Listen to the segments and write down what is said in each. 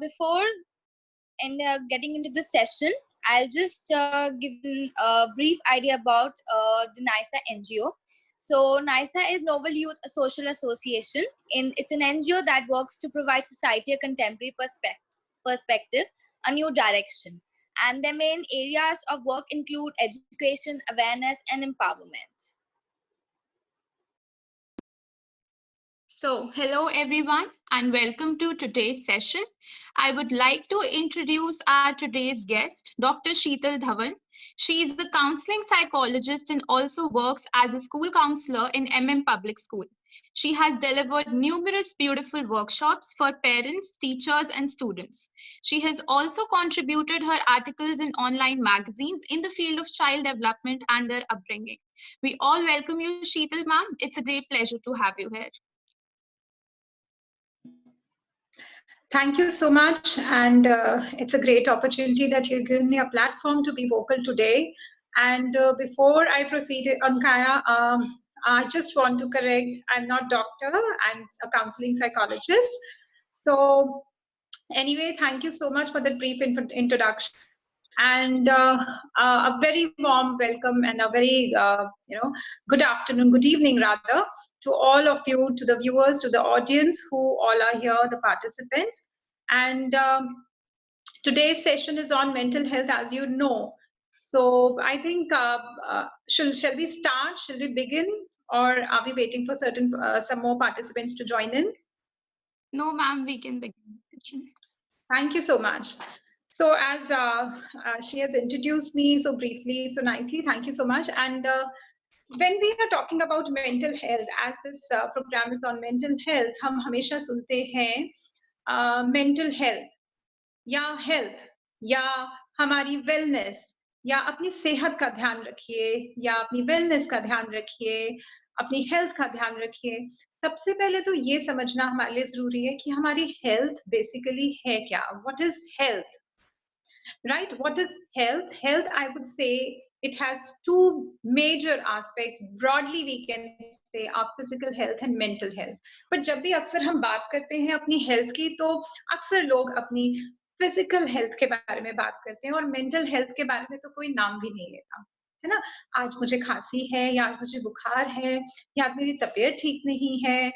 before getting into the session, I'll just give a brief idea about the NISA NGO. So NISA is Novel Youth Social Association. It's an NGO that works to provide society a contemporary perspective, a new direction. And their main areas of work include education, awareness, and empowerment. So, hello everyone and welcome to today's session. I would like to introduce our today's guest, Dr. Sheetal Dhawan. She is a counseling psychologist and also works as a school counselor in Public School. She has delivered numerous beautiful workshops for parents, teachers, and students. She has also contributed her articles in online magazines in the field of child development and their upbringing. We all welcome you, Sheetal ma'am. It's a great pleasure to have you here. Thank you so much, and it's a great opportunity that you've given me a platform to be vocal today. And before I proceed, Ankaya, I just want to correct, I'm not doctor, I'm a counseling psychologist. So anyway, thank you so much for that brief introduction. And a very warm welcome and a very good afternoon, good evening rather, to all of you, to the viewers, to the audience who all are here, the participants. And today's session is on mental health, as you know. So I think shall we start? Shall we begin, or are we waiting for some more participants to join in? No, ma'am, we can begin. Thank you so much. So as she has introduced me so briefly, so nicely, thank you so much. And when we are talking about mental health, as this program is on mental health, हम हमेशा सुनते हैं mental health या health या हमारी wellness या अपनी सेहत का ध्यान रखिए या अपनी wellness का ध्यान रखिए, अपनी हेल्थ का ध्यान रखिए। सबसे पहले तो ये समझना हमारे लिए जरूरी है कि हमारी हेल्थ बेसिकली है क्या? What is health? Right? What is health? Health, I would say, it has two major aspects. Broadly, we can say our physical health and mental health. But जब भी अक्सर हम बात करते हैं अपनी हेल्थ की, तो अक्सर लोग अपनी फिजिकल हेल्थ के बारे में बात करते हैं और मेंटल हेल्थ के बारे में तो कोई नाम भी नहीं लेता, है ना? आज मुझे खांसी है, या आज मुझे बुखार है, या आज मेरी तबीयत ठीक नहीं है,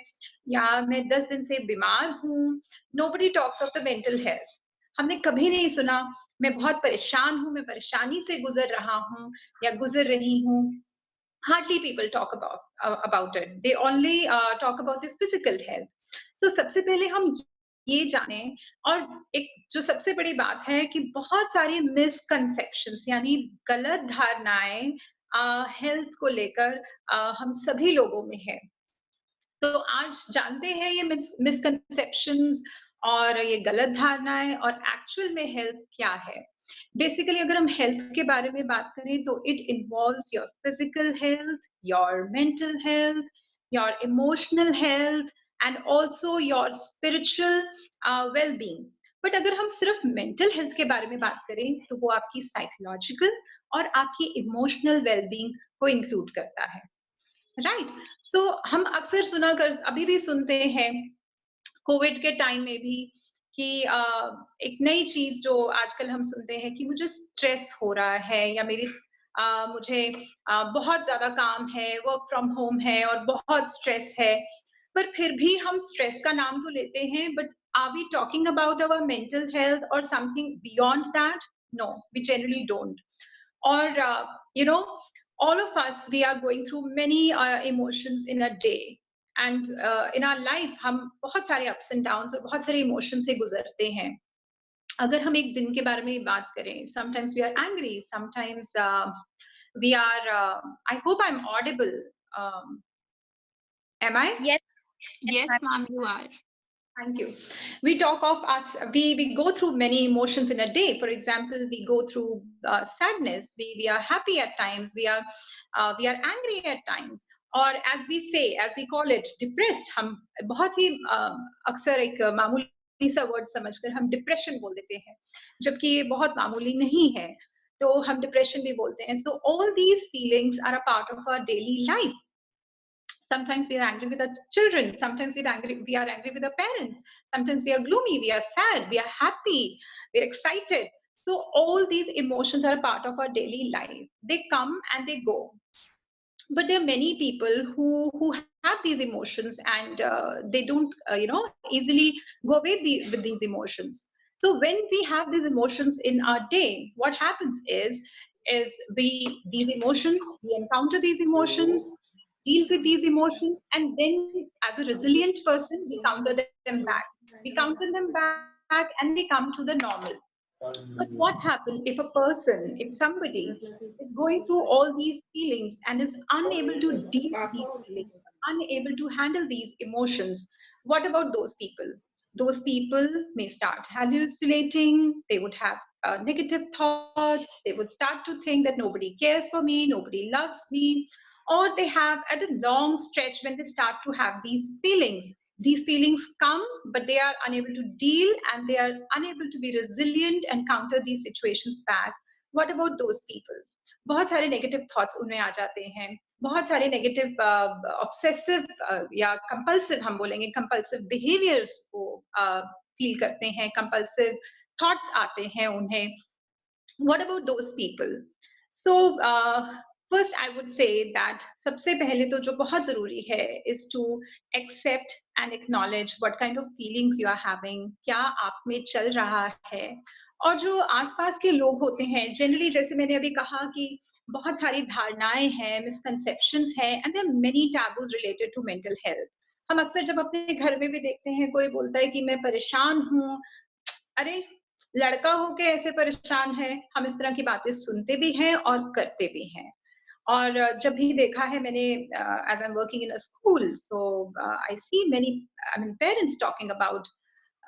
या मैं 10 दिन से बीमार हूँ. Nobody talks of the mental health. हमने कभी नहीं सुना मैं बहुत परेशान हूँ, मैं परेशानी से गुजर रहा हूँ या गुजर रही हूँ. Hardly people talk about it. They only talk about the physical health. So सबसे पहले हम ये जाने, और एक जो सबसे बड़ी बात है कि बहुत सारी मिसकंसेप्शंस यानी गलत धारणाएं हेल्थ को लेकर हम सभी लोगों में है. तो आज जानते हैं ये मिसकंसेप्शंस और ये गलत धारणाएं और एक्चुअल में हेल्थ क्या है. बेसिकली अगर हम हेल्थ के बारे में बात करें तो it involves your physical health, your mental health, your emotional health and also your spiritual wellbeing. But अगर हम सिर्फ मेंटल हेल्थ के बारे में बात करें तो वो आपकी साइकोलॉजिकल और आपकी इमोशनल वेलबींग को इंक्लूड करता है. राइट? सो हम अक्सर सुना कर अभी भी सुनते हैं कोविड के टाइम में भी कि एक नई चीज जो आजकल हम सुनते हैं कि मुझे स्ट्रेस हो रहा है या मुझे बहुत ज्यादा काम है, वर्क फ्रॉम होम है और बहुत स्ट्रेस है. पर फिर भी हम स्ट्रेस का नाम तो लेते हैं, but are we talking about our mental health और something beyond that? No, we generally don't. और all of us, we are going through many emotions in a day, and in our life हम बहुत सारे ups and downs और बहुत सारे emotions से गुजरते हैं. अगर हम एक दिन के बारे में बात करें, sometimes we are angry, sometimes we are I hope I'm audible. Am I? Yes ma'am, you are. Thank you. We talk of us, we go through many emotions in a day. For example, we go through sadness, we are happy at times, we are angry at times, or as we say, as we call it, depressed. हम बहुत ही अक्सर एक मामूली सा word समझकर हम depression बोल देते हैं, जबकि ये बहुत मामूली नहीं है, तो हम डिप्रेशन भी बोलते हैं. So all these feelings are a part of our daily life. Sometimes we are angry with our children. Sometimes we are angry with our parents. Sometimes we are gloomy, we are sad, we are happy, we are excited. So all these emotions are a part of our daily life. They come and they go. But there are many people who have these emotions, and they don't easily go away with these emotions. So when we have these emotions in our day, what happens is we these emotions, we encounter these emotions, deal with these emotions, and then as a resilient person, we counter them back. We counter them back and they come to the normal. But what happens if a person, if somebody is going through all these feelings and is unable to deal with these feelings, unable to handle these emotions? What about those people? Those people may start hallucinating, they would have negative thoughts, they would start to think that nobody cares for me, nobody loves me, or they have at a long stretch when they start to have these feelings come, but they are unable to deal and they are unable to be resilient and counter these situations back. What about those people? बहुत सारे negative thoughts उनमें आ जाते हैं, बहुत सारे negative obsessive या compulsive, हम बोलेंगे कंपल्सिव बिहेवियर्स को फील करते हैं, कंपल्सिव थॉट्स आते हैं उन्हें. What about those people? So first I would say that सबसे पहले तो जो बहुत जरूरी है is to accept and acknowledge what kind of feelings you are having, क्या आप में चल रहा है. और जो आसपास के लोग होते हैं, जनरली जैसे मैंने अभी कहा कि बहुत सारी धारणाएं हैं, मिसकंसेप्शंस हैं, and there are many taboos related to mental health. हम अक्सर जब अपने घर में भी देखते हैं, कोई बोलता है कि मैं परेशान हूँ, अरे लड़का होके ऐसे परेशान है, हम इस तरह की बातें सुनते भी हैं और करते भी हैं. और जब भी देखा है मैंने, as I'm working in a school, so I see many, I mean, parents talking about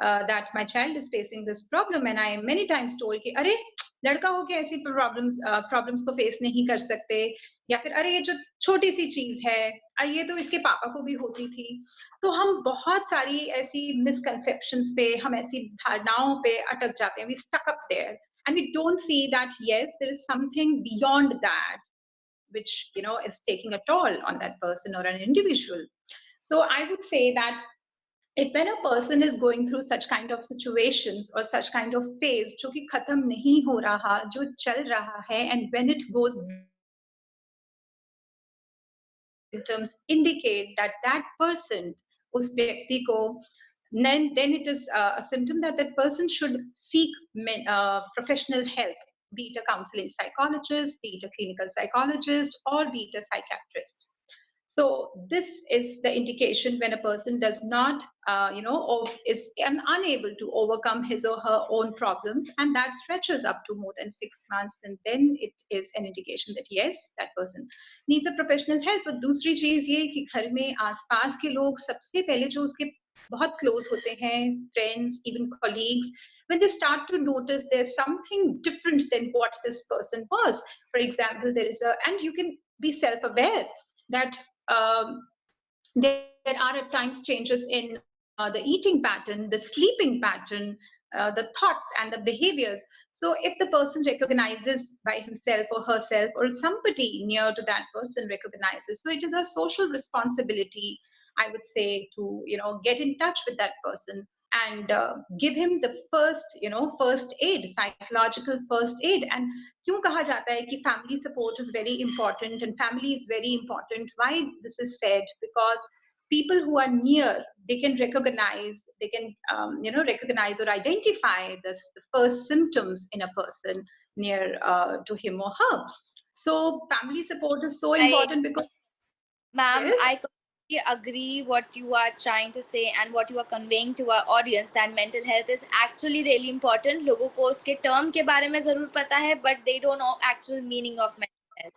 that my child is facing this problem, and I am many times told कि अरे लड़का होके ऐसी प्रॉब्लम्स को फेस नहीं कर सकते, या फिर अरे ये जो छोटी सी चीज है, ये तो इसके पापा को भी होती थी. तो हम बहुत सारी ऐसी मिसकंसेप्शंस पे, हम ऐसी धारणाओं पे अटक जाते हैं. We stuck up there and we don't see that yes, there is something beyond that which is taking a toll on that person or an individual. So I would say that if when a person is going through such kind of situations or such kind of phase जो कि खत्म नहीं हो रहा, जो चल रहा है, and when it goes, symptoms indicate that that person, उस व्यक्ति को, then it is a symptom that that person should seek professional help, be it a counseling psychologist, be it a clinical psychologist, or be it a psychiatrist. So this is the indication when a person does not, or is unable to overcome his or her own problems, and that stretches up to more than 6 months, and then it is an indication that yes, that person needs a professional help. But दूसरी चीज ये कि घर में आसपास के लोग, सबसे पहले जो उसके बहुत close होते हैं, friends, even colleagues, when they start to notice there's something different than what this person was. For example, there is and you can be self-aware that there are at times changes in the eating pattern, the sleeping pattern, the thoughts and the behaviors. So if the person recognizes by himself or herself, or somebody near to that person recognizes, so it is a social responsibility, I would say, to get in touch with that person and give him the first aid, psychological first aid. And क्यों कहा जाता है कि family support is very important and family is very important? Why this is said? Because people who are near, they can recognize, recognize or identify the first symptoms in a person near to him or her. So family support is so important because, ma'am, yes? I completely agree what you are trying to say and what you are conveying to our audience, that mental health is actually really important. लोगों को उसके term के बारे में जरूर पता है, but they don't know actual meaning of mental health.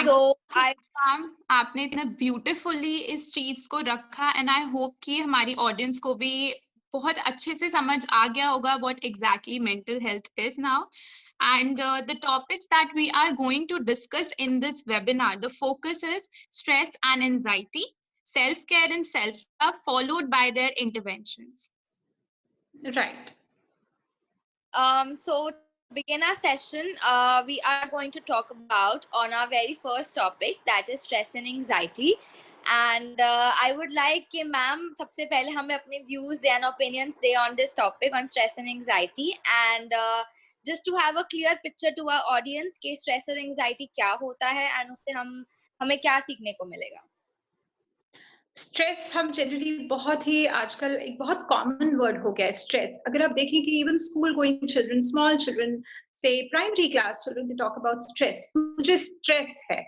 So आपने इतना ब्यूटीफुली इस चीज को रखा, एंड आई होप कि हमारी ऑडियंस को भी बहुत अच्छे से समझ आ गया होगा what exactly mental health is now. And the topics that we are going to discuss in this webinar, the focus is stress and anxiety, self-care and self-love, followed by their interventions. Right. So to begin our session, we are going to talk about on our very first topic, that is stress and anxiety. And I would like कि ma'am सबसे पहले हमें अपने views they and opinions they on this topic on stress and anxiety, and just to have a clear picture to our audience कि stress और anxiety क्या होता है and उससे हमें क्या सीखने को मिलेगा. स्ट्रेस हम जनरली बहुत ही आजकल एक बहुत कॉमन वर्ड हो गया है स्ट्रेस. अगर आप देखें कि even school going children, small children से primary class children, they talk about stress. मुझे स्ट्रेस है.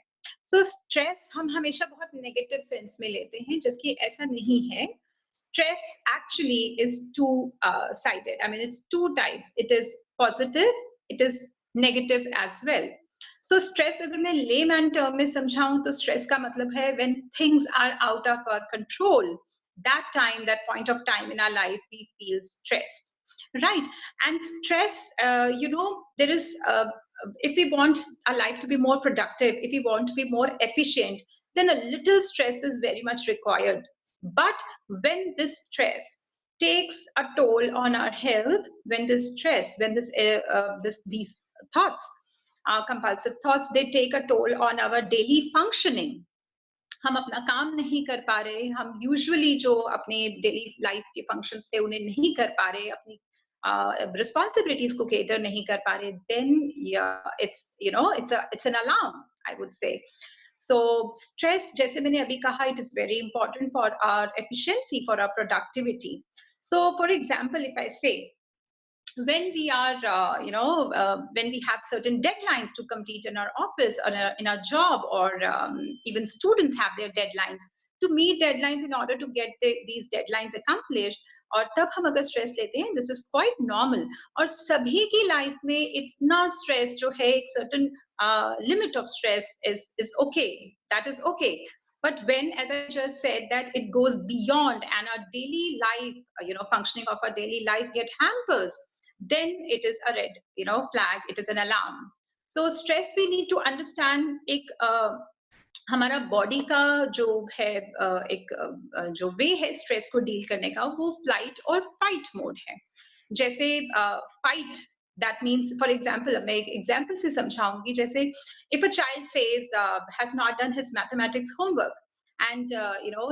सो स्ट्रेस हम हमेशा बहुत नेगेटिव सेंस में लेते हैं, जबकि ऐसा नहीं है. Stress actually is two sided. I mean it's two types. It is positive, it is negative as well. So stress अगर मैं लेमैन टर्म में समझाऊं तो स्ट्रेस का मतलब है when things are out of our control, that time, that point of time in our life, we feel stressed, right? And stress, there is if we want our life to be more productive, if we want to be more efficient, then a little stress is very much required. But when this stress takes a toll on our health, when this stress, when these thoughts, compulsive thoughts, they take a toll on our daily functioning. हम अपना काम नहीं कर पा रहे, हम usually जो अपने डेली लाइफ के फंक्शंस थे उन्हें नहीं कर पा रहे, अपनी रिस्पॉन्सिबिलिटीज को केटर नहीं कर पा रहे, then it's an alarm, I would say. So stress, जैसे मैंने अभी कहा, it is very important for our efficiency, for our productivity. So for example, if I say, when we are when we have certain deadlines to complete in our office or in our job, or even students have their deadlines, to meet deadlines in order to get these deadlines accomplished, और तब हम अगर stress लेते हैं, this is quite normal. और सभी की life में इतना स्ट्रेस जो है, एक certain limit of stress is okay, that is okay. But when, as I just said, that it goes beyond and our daily life, functioning of our daily life get hampers, then it is a red flag, it is an alarm. So stress, we need to understand, एक हमारा body का जो है एक जो वे है stress को deal करने का, वो फ्लाइट और फाइट मोड है. जैसे fight, that means, for example, मैं एक एग्जांपल से समझाऊंगी. जैसे if a child says has not done his mathematics homework, and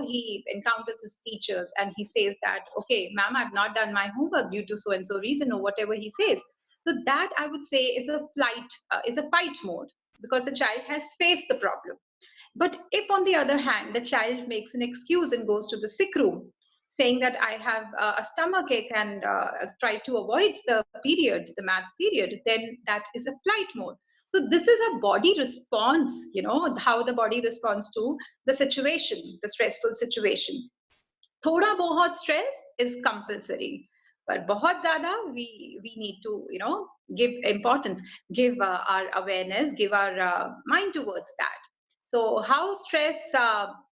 he encounters his teachers and he says that, okay ma'am, I've not done my homework due to so and so reason, or whatever he says. So that, I would say, is a fight mode, because the child has faced the problem. But if, on the other hand, the child makes an excuse and goes to the sick room, saying that I have a stomach ache, and try to avoid the maths period, then that is a flight mode. So this is a body response, how the body responds to the situation, the stressful situation. Thoda bahut stress is compulsory, but bahut zyada we need to give importance, give our awareness, give our mind towards that. So how stress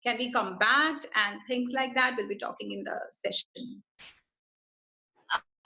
can be combated and things like that, we'll be talking in the session.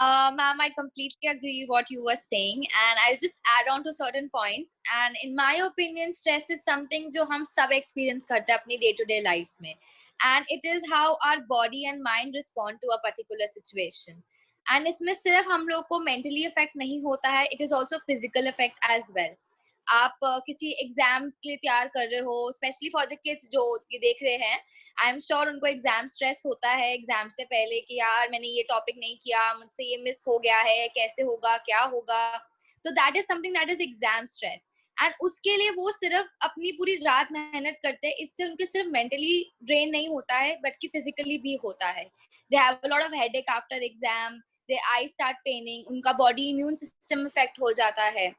Ma'am, I completely agree what you were saying, and I'll just add on to certain points. And in my opinion, stress is something जो हम सब experience करते हैं अपनी day-to-day lives में, and it is how our body and mind respond to a particular situation. And इसमें सिर्फ हम लोग को mentally effect नहीं होता है, it is also physical effect as well. आप किसी एग्जाम के लिए तैयार कर रहे हो, स्पेशली फॉर द किड्स जो ये देख रहे हैं, आई एम श्योर उनको एग्जाम स्ट्रेस होता है एग्जाम से पहले कि यार मैंने ये टॉपिक नहीं किया, मुझसे ये मिस हो गया है, कैसे होगा, क्या होगा. तो that is something, that is exam stress. And उसके लिए वो सिर्फ अपनी पूरी रात मेहनत करते हैं. इससे उनके सिर्फ मेंटली ड्रेन नहीं होता है, बल्कि फिजिकली भी होता है. They have a lot of headache after exam, they I start paining, उनका बॉडी इम्यून सिस्टम इफेक्ट हो जाता है.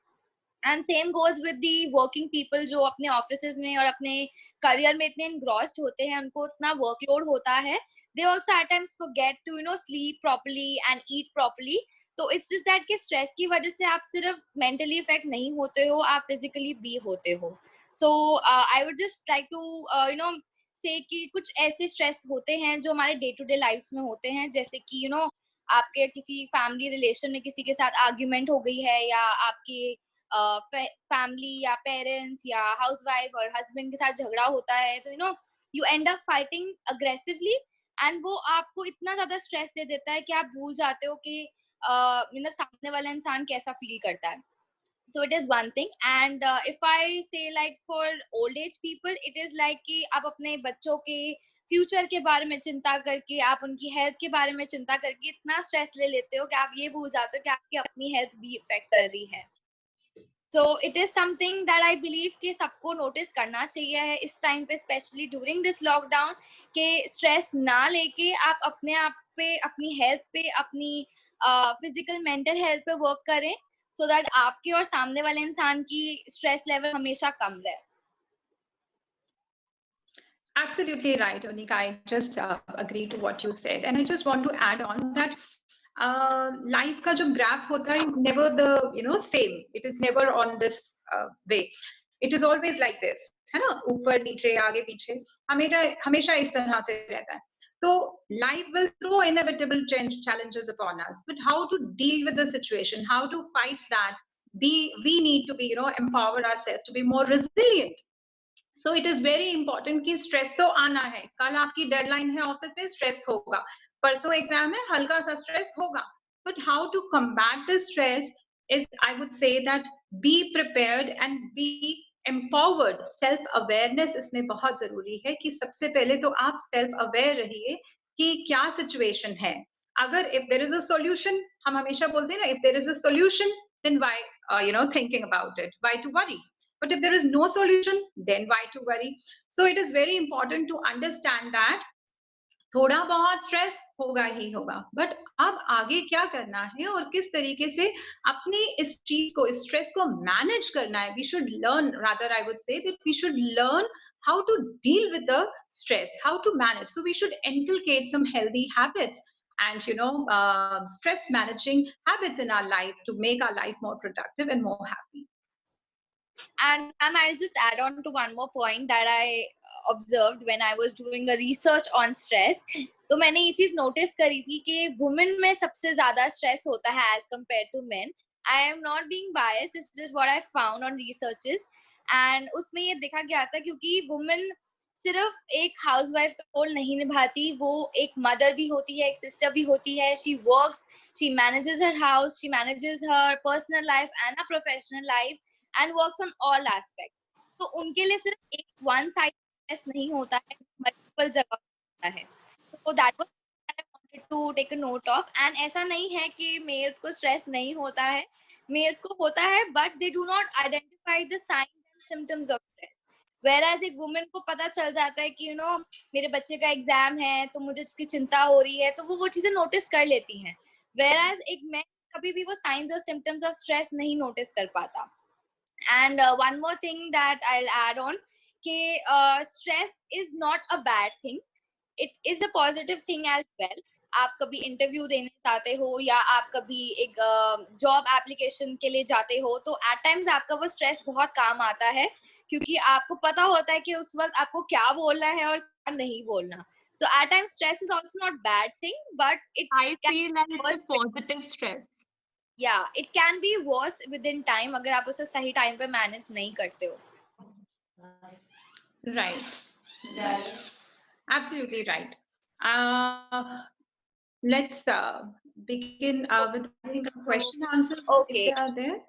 And same goes with the working people जो अपने ऑफिसेज में और अपने करियर में इतने engrossed होते हैं, उनको इतना वर्कलोड होता है, they also at times forget to sleep properly and eat properly. तो इट्स जस्ट दैट कि स्ट्रेस की वजह से आप सिर्फ मेंटली इफेक्ट नहीं होते हो, आप फिजिकली भी होते हो. So I would just like to say कि कुछ ऐसे स्ट्रेस होते हैं जो हमारे डे टू डे लाइफ में होते हैं, जैसे कि आपके किसी फैमिली रिलेशन में किसी के साथ आर्ग्यूमेंट हो गई है, या आपके फैमिली या पेरेंट्स या हाउसवाइफ और हस्बैंड के साथ झगड़ा होता है, तो you and up fighting aggressively, and वो आपको इतना ज्यादा स्ट्रेस दे देता है कि आप भूल जाते हो कि सामने वाला इंसान कैसा फील करता है. So it is one thing. And if I say like for old age people, it is like कि आप अपने बच्चों के फ्यूचर के बारे में चिंता करके, आप उनकी हेल्थ के बारे में चिंता करके इतना स्ट्रेस ले लेते हो कि आप ये भूल जाते हो कि आपकी अपनी हेल्थ भी इफेक्ट कर रही है. So it is something that I believe कि सबको नोटिस करना चाहिए है इस टाइम पे, स्पेशली ड्यूरिंग दिस लॉकडाउन, कि स्ट्रेस ना लेके आप अपने आप पे, अपनी हेल्थ पे, अपनी फिजिकल मेंटल हेल्थ पे वर्क करें, so that आपके और सामने वाले इंसान की स्ट्रेस लेवल हमेशा कम रहे. Absolutely right, Onika. I just agree to what you said, and I just want to add on that life का जो graph होता है is never the same. It is never on this way. It is always like this, है ना? ऊपर नीचे आगे पीछे हमेशा हमेशा इस तरह से रहता है. So life will throw inevitable challenges upon us, but how to deal with the situation, how to fight that? We need to be empower ourselves to be more resilient. So it is very important कि stress तो आना है. कल आपकी deadline है office में, stress होगा. परसों एग्जाम है, हल्का सा stress होगा. But how to combat the stress is, I would say that be prepared and be empowered. Self awareness इसमें बहुत जरूरी है कि सबसे पहले तो आप self aware रहिए कि क्या situation है. अगर if there is a solution, हम हमेशा बोलते हैं ना, if there is a solution, then why thinking about it? Why to worry? But if there is no solution, then why to worry? So it is very important to understand that थोड़ा बहुत stress होगा ही होगा, but अब आगे क्या करना है और किस तरीके से अपनी इस चीज को, इस स्ट्रेस को मैनेज करना है. We should learn, rather I would say that we should learn how to deal with the stress, how to manage. So we should inculcate some healthy habits and stress managing habits in our life to make our life more productive and more happy. And I'll just add on to one more point that I observed when I was doing a research on stress. तो मैंने ये चीज notice करी थी कि women में सबसे ज्यादा स्ट्रेस होता है as compared to men. I am not being biased, it's just what I found on researches. And उसमें ये देखा गया था क्योंकि वुमेन सिर्फ एक हाउसवाइफ का रोल नहीं निभाती, वो एक मदर भी होती है, एक सिस्टर भी होती है. She works, she manages her house, she manages her personal life and a professional life and works on all aspects. तो उनके लिए सिर्फ एक one side stress नहीं होता है, multiple जगह होता है. So that was what I wanted to take a note of. And ऐसा नहीं है कि males को stress नहीं होता है, males को होता है, but they do not identify the signs and symptoms of stress. Whereas एक woman को पता चल जाता है कि मेरे बच्चे का एग्जाम है तो मुझे उसकी चिंता हो रही है, तो वो चीजें नोटिस कर लेती हैं. Whereas एक man कभी भी वो signs और symptoms of stress नहीं नोटिस कर पाता. And one more thing that I'll add on, stress is not a bad thing. It is a positive thing as well. आप कभी इंटरव्यू देने जाते हो या आप कभी एक जॉब एप्लीकेशन के लिए जाते हो, तो एट टाइम्स आपका वो स्ट्रेस बहुत काम आता है, क्योंकि आपको पता होता है कि उस वक्त आपको क्या बोलना है और क्या नहीं बोलना. So at times stress is also not bad thing, but I feel that it's a positive stress. Yeah, it can be worse within time अगर आप उसे सही टाइम पे मैनेज नहीं करते हो. Right. Absolutely right. Let's begin with question answers. Okay. If they are there.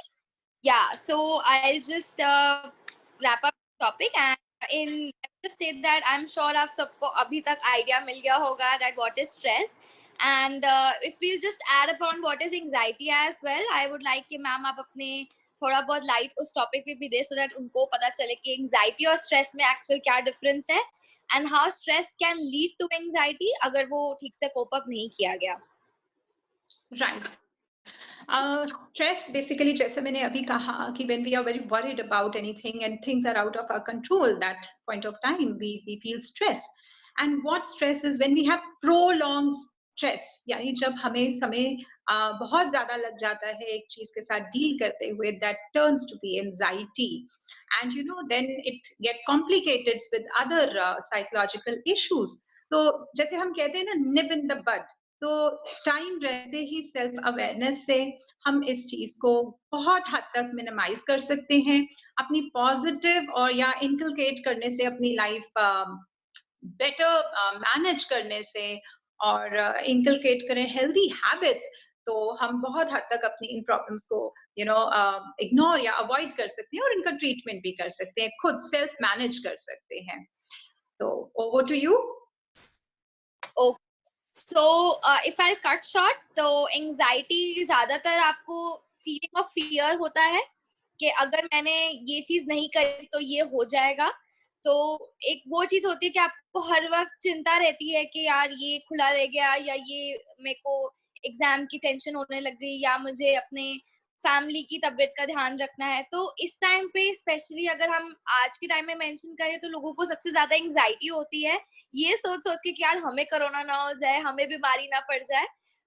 Yeah, so I'll just wrap up the topic, and just say that I'm sure आप सबको अभी तक idea मिल गया होगा that what is stress. And if we'll just add upon what is anxiety as well, I would like कि ma'am आप अपने थोड़ा बहुत लाइट उस टॉपिक पे भी दे, so that उनको पता चले कि एंजाइटी और स्ट्रेस में एक्चुअल क्या डिफरेंस है, and how stress can lead to anxiety अगर वो ठीक से कोप अप नहीं किया गया. Right. Stress basically, जैसे मैंने अभी कहा कि when we are very worried about anything and things are out of our control, that point of time we feel stress. And what stress is when we have prolonged stress, यानी जब हमें समय बहुत ज्यादा लग जाता है एक चीज के साथ डील करते हुए, that turns to be anxiety. And then it get complicated with other psychological issues. तो जैसे हम कहते हैं ना, nip in the bud. तो टाइम रहते ही सेल्फ अवेयरनेस से हम इस चीज को बहुत हद तक मिनिमाइज कर सकते हैं, अपनी पॉजिटिव और या इनकलकेट करने से, अपनी लाइफ बेटर मैनेज करने से, और इनकलकेट करें हेल्दी हैबिट्स. तो हम बहुत हद तक अपनी इन प्रॉब्लम्स को इग्नोर या अवॉइड कर सकते हैं और इनका ट्रीटमेंट भी कर सकते हैं, खुद सेल्फ मैनेज कर सकते हैं। तो over to you. So if I cut short, तो एंजाइटी ज्यादातर आपको फीलिंग ऑफ फियर होता है कि अगर मैंने ये चीज नहीं करी तो ये हो जाएगा। तो एक वो चीज होती है कि आपको हर वक्त चिंता रहती है कि यार ये खुला रह गया, या ये मेरे को एग्जाम की टेंशन होने लग गई, या मुझे अपने फैमिली की तबीयत का ध्यान रखना है। तो इस टाइम पे स्पेशली अगर हम आज के टाइम में मेंशन करें तो लोगों को सबसे ज्यादा एंजाइटी होती है ये सोच सोच के कि यार हमें कोरोना ना हो जाए, हमें बीमारी ना पड़ जाए।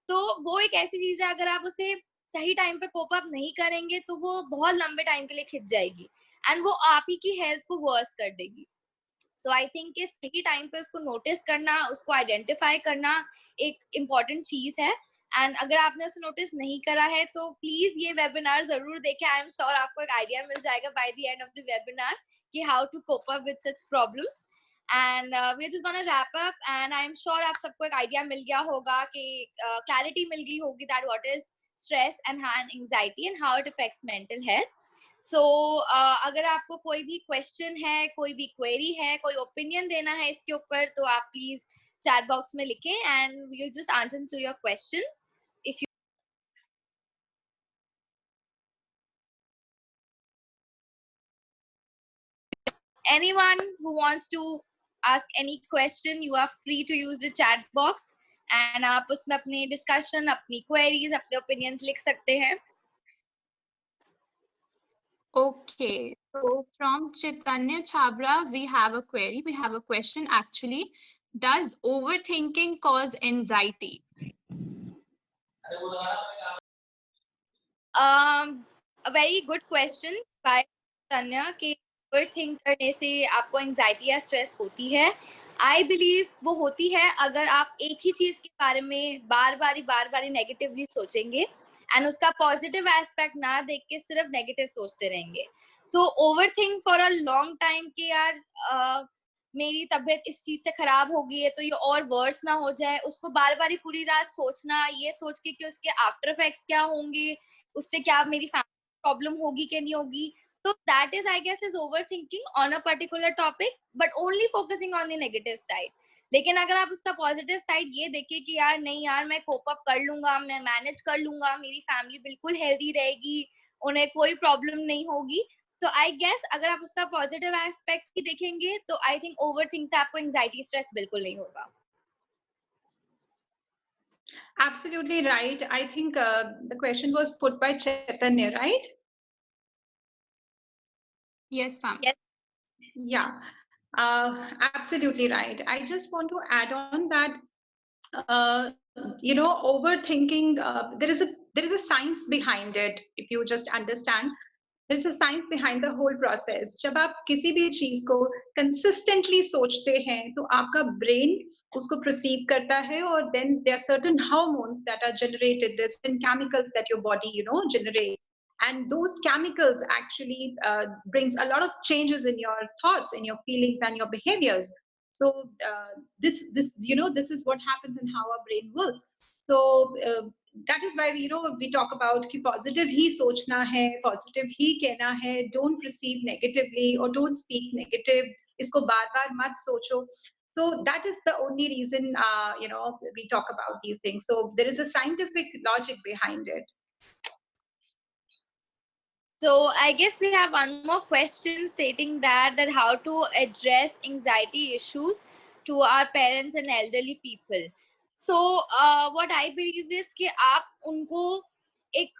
तो वो एक ऐसी चीज है, अगर आप उसे सही टाइम पे कोप अप नहीं करेंगे तो वो बहुत लंबे टाइम के लिए खिंच जाएगी एंड वो आप ही की हेल्थ को वर्स कर देगी। सो आई थिंक कि सही टाइम पे उसको नोटिस करना, उसको आइडेंटिफाई करना एक इम्पॉर्टेंट चीज है। एंड अगर आपने उसे नोटिस नहीं करा है तो प्लीज ये वेबिनार जरूर देखें। आई एम श्योर आपको एक आइडिया मिल जाएगा by the end of the webinar कि how to cope up with such problems. And we are just gonna wrap up and I am sure आप सबको एक आइडिया मिल गया होगा कि क्लैरिटी मिल गई होगी that what is stress and anxiety and how it affects mental health. So अगर आपको कोई भी क्वेश्चन है, कोई भी क्वेरी है, कोई ओपिनियन देना है इसके ऊपर, तो आप प्लीज चैट बॉक्स में लिखें and we will just answer to your questions. If you anyone who wants to ask any question, you are free to use the chat box and आप उसमें अपनी discussion, अपनी queries, अपने opinions लिख सकते हैं। Okay, so from Chaitanya Chabra, we have a query. We have a question actually. Does overthinking cause anxiety? A very good question by Tanya कि overthink करने से आपको एंजाइटी या स्ट्रेस होती है। आई बिलीव वो होती है अगर आप एक ही चीज के बारे में बार बार नेगेटिवली सोचेंगे एंड उसका पॉजिटिव एस्पेक्ट ना देख के सिर्फ नेगेटिव सोचते रहेंगे। तो overthink for a long time कि यार मेरी तबीयत इस चीज से खराब हो गई है तो ये और वर्स ना हो जाए, उसको बार बार ही पूरी रात सोचना, ये सोच के कि उसके आफ्टर इफेक्ट्स क्या होंगे, उससे क्या मेरी फैमिली प्रॉब्लम होगी कि नहीं होगी। तो that is I guess is overthinking on a particular topic but only focusing on the negative side. लेकिन अगर आप उसका पॉजिटिव साइड ये देखें कि यार नहीं यार मैं कोप अप कर लूंगा, मैं मैनेज कर लूंगा, मेरी फैमिली बिल्कुल हेल्दी रहेगी, उन्हें कोई प्रॉब्लम नहीं होगी, तो आई गेस अगर आप उसका पॉजिटिव एस्पेक्ट ही देखेंगे तो आई थिंक ओवरथिंक से आपको एंजाइटी स्ट्रेस बिल्कुल नहीं होगा। Absolutely right. I think the question was put by Chaitanya, right? Yes, ma'am. Yes. Yeah, absolutely right. I just want to add on that, overthinking. There is a science behind it. If you just understand, there's a science behind the whole process. जब आप किसी भी चीज को consistently सोचते हैं, तो आपका brain उसको perceive करता है, और then there are certain hormones that are generated. There's certain chemicals that your body, generates. And those chemicals actually brings a lot of changes in your thoughts, in your feelings, and your behaviors. So this is what happens and how our brain works. So that is why we talk about कि positive ही सोचना है, positive ही कहना है, don't perceive negatively or don't speak negative, इसको बार बार मत सोचो. So that is the only reason we talk about these things. So there is a scientific logic behind it. So I guess we have one more question stating that how to address anxiety issues to our parents and elderly people. So what I believe is कि आप उनको एक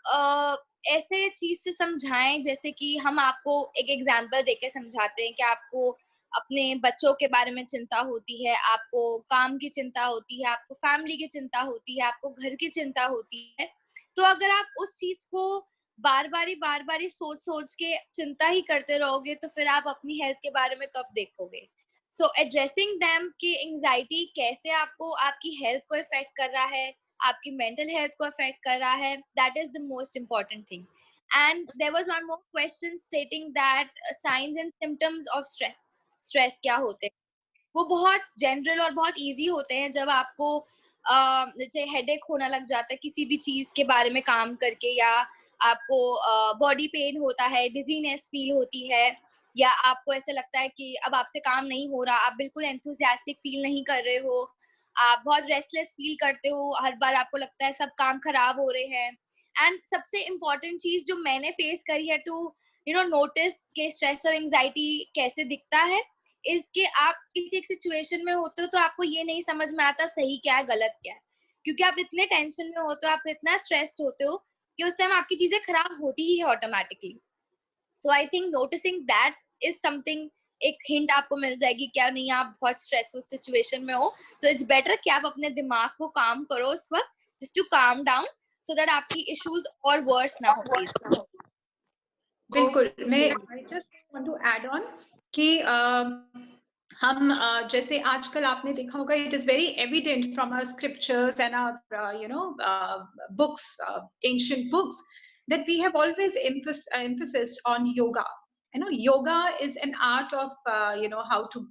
ऐसे चीज से समझाएं जैसे कि हम आपको एक एग्जांपल देके समझाते हैं कि आपको अपने बच्चों के बारे में चिंता होती है, आपको काम की चिंता होती है, आपको फैमिली की चिंता होती है, आपको घर की चिंता होती है। तो अगर आप उस चीज को बार बार ही सोच के चिंता ही करते रहोगे तो फिर आप अपनी हेल्थ के बारे में कब देखोगे। सो एड्रेसिंग देम कि एंजाइटी कैसे आपको आपकी हेल्थ को इफेक्ट कर रहा है, आपकी मेंटल हेल्थ को इफेक्ट कर रहा है, that is the most important thing. And there was one more question stating that signs and symptoms of stress क्या होते हैं। वो बहुत जनरल और बहुत इजी होते हैं। जब आपको जैसे हेडेक होने लग जाता है किसी भी चीज के बारे में काम करके, या आपको बॉडी पेन होता है, डिजीनेस फील होती है, या आपको ऐसे लगता है कि अब आपसे काम नहीं हो रहा, आप बिल्कुल एंथुसियास्टिक फील नहीं कर रहे हो, आप बहुत रेस्टलेस फील करते हो, हर बार आपको लगता है सब काम खराब हो रहे हैं। एंड सबसे इम्पोर्टेंट चीज जो मैंने फेस करी है टू नोटिस के स्ट्रेस और एंजाइटी कैसे दिखता है, इसके आप किसी एक सिचुएशन में होते हो तो आपको ये नहीं समझ में आता सही क्या है गलत क्या है, क्योंकि आप इतने टेंशन में होते हो, आप इतना स्ट्रेस्ड होते हो कि उस टाइम आपकी चीजें खराब होती ही है automatically. So I think noticing that is something, एक हिंट आपको मिल जाएगी क्या नहीं आप बहुत स्ट्रेसफुल सिचुएशन में हो। सो इट्स बेटर कि आप अपने दिमाग को काम करो उस वक्त, just to calm down, so that आपकी इश्यूज और वर्स ना हो प्लीज। बिल्कुल, मैं I just want to add on कि हम जैसे आजकल आपने देखा होगा, it is very evident from our scriptures and our books, ancient books, that we have always emphasized on yoga. Yoga is an art of how to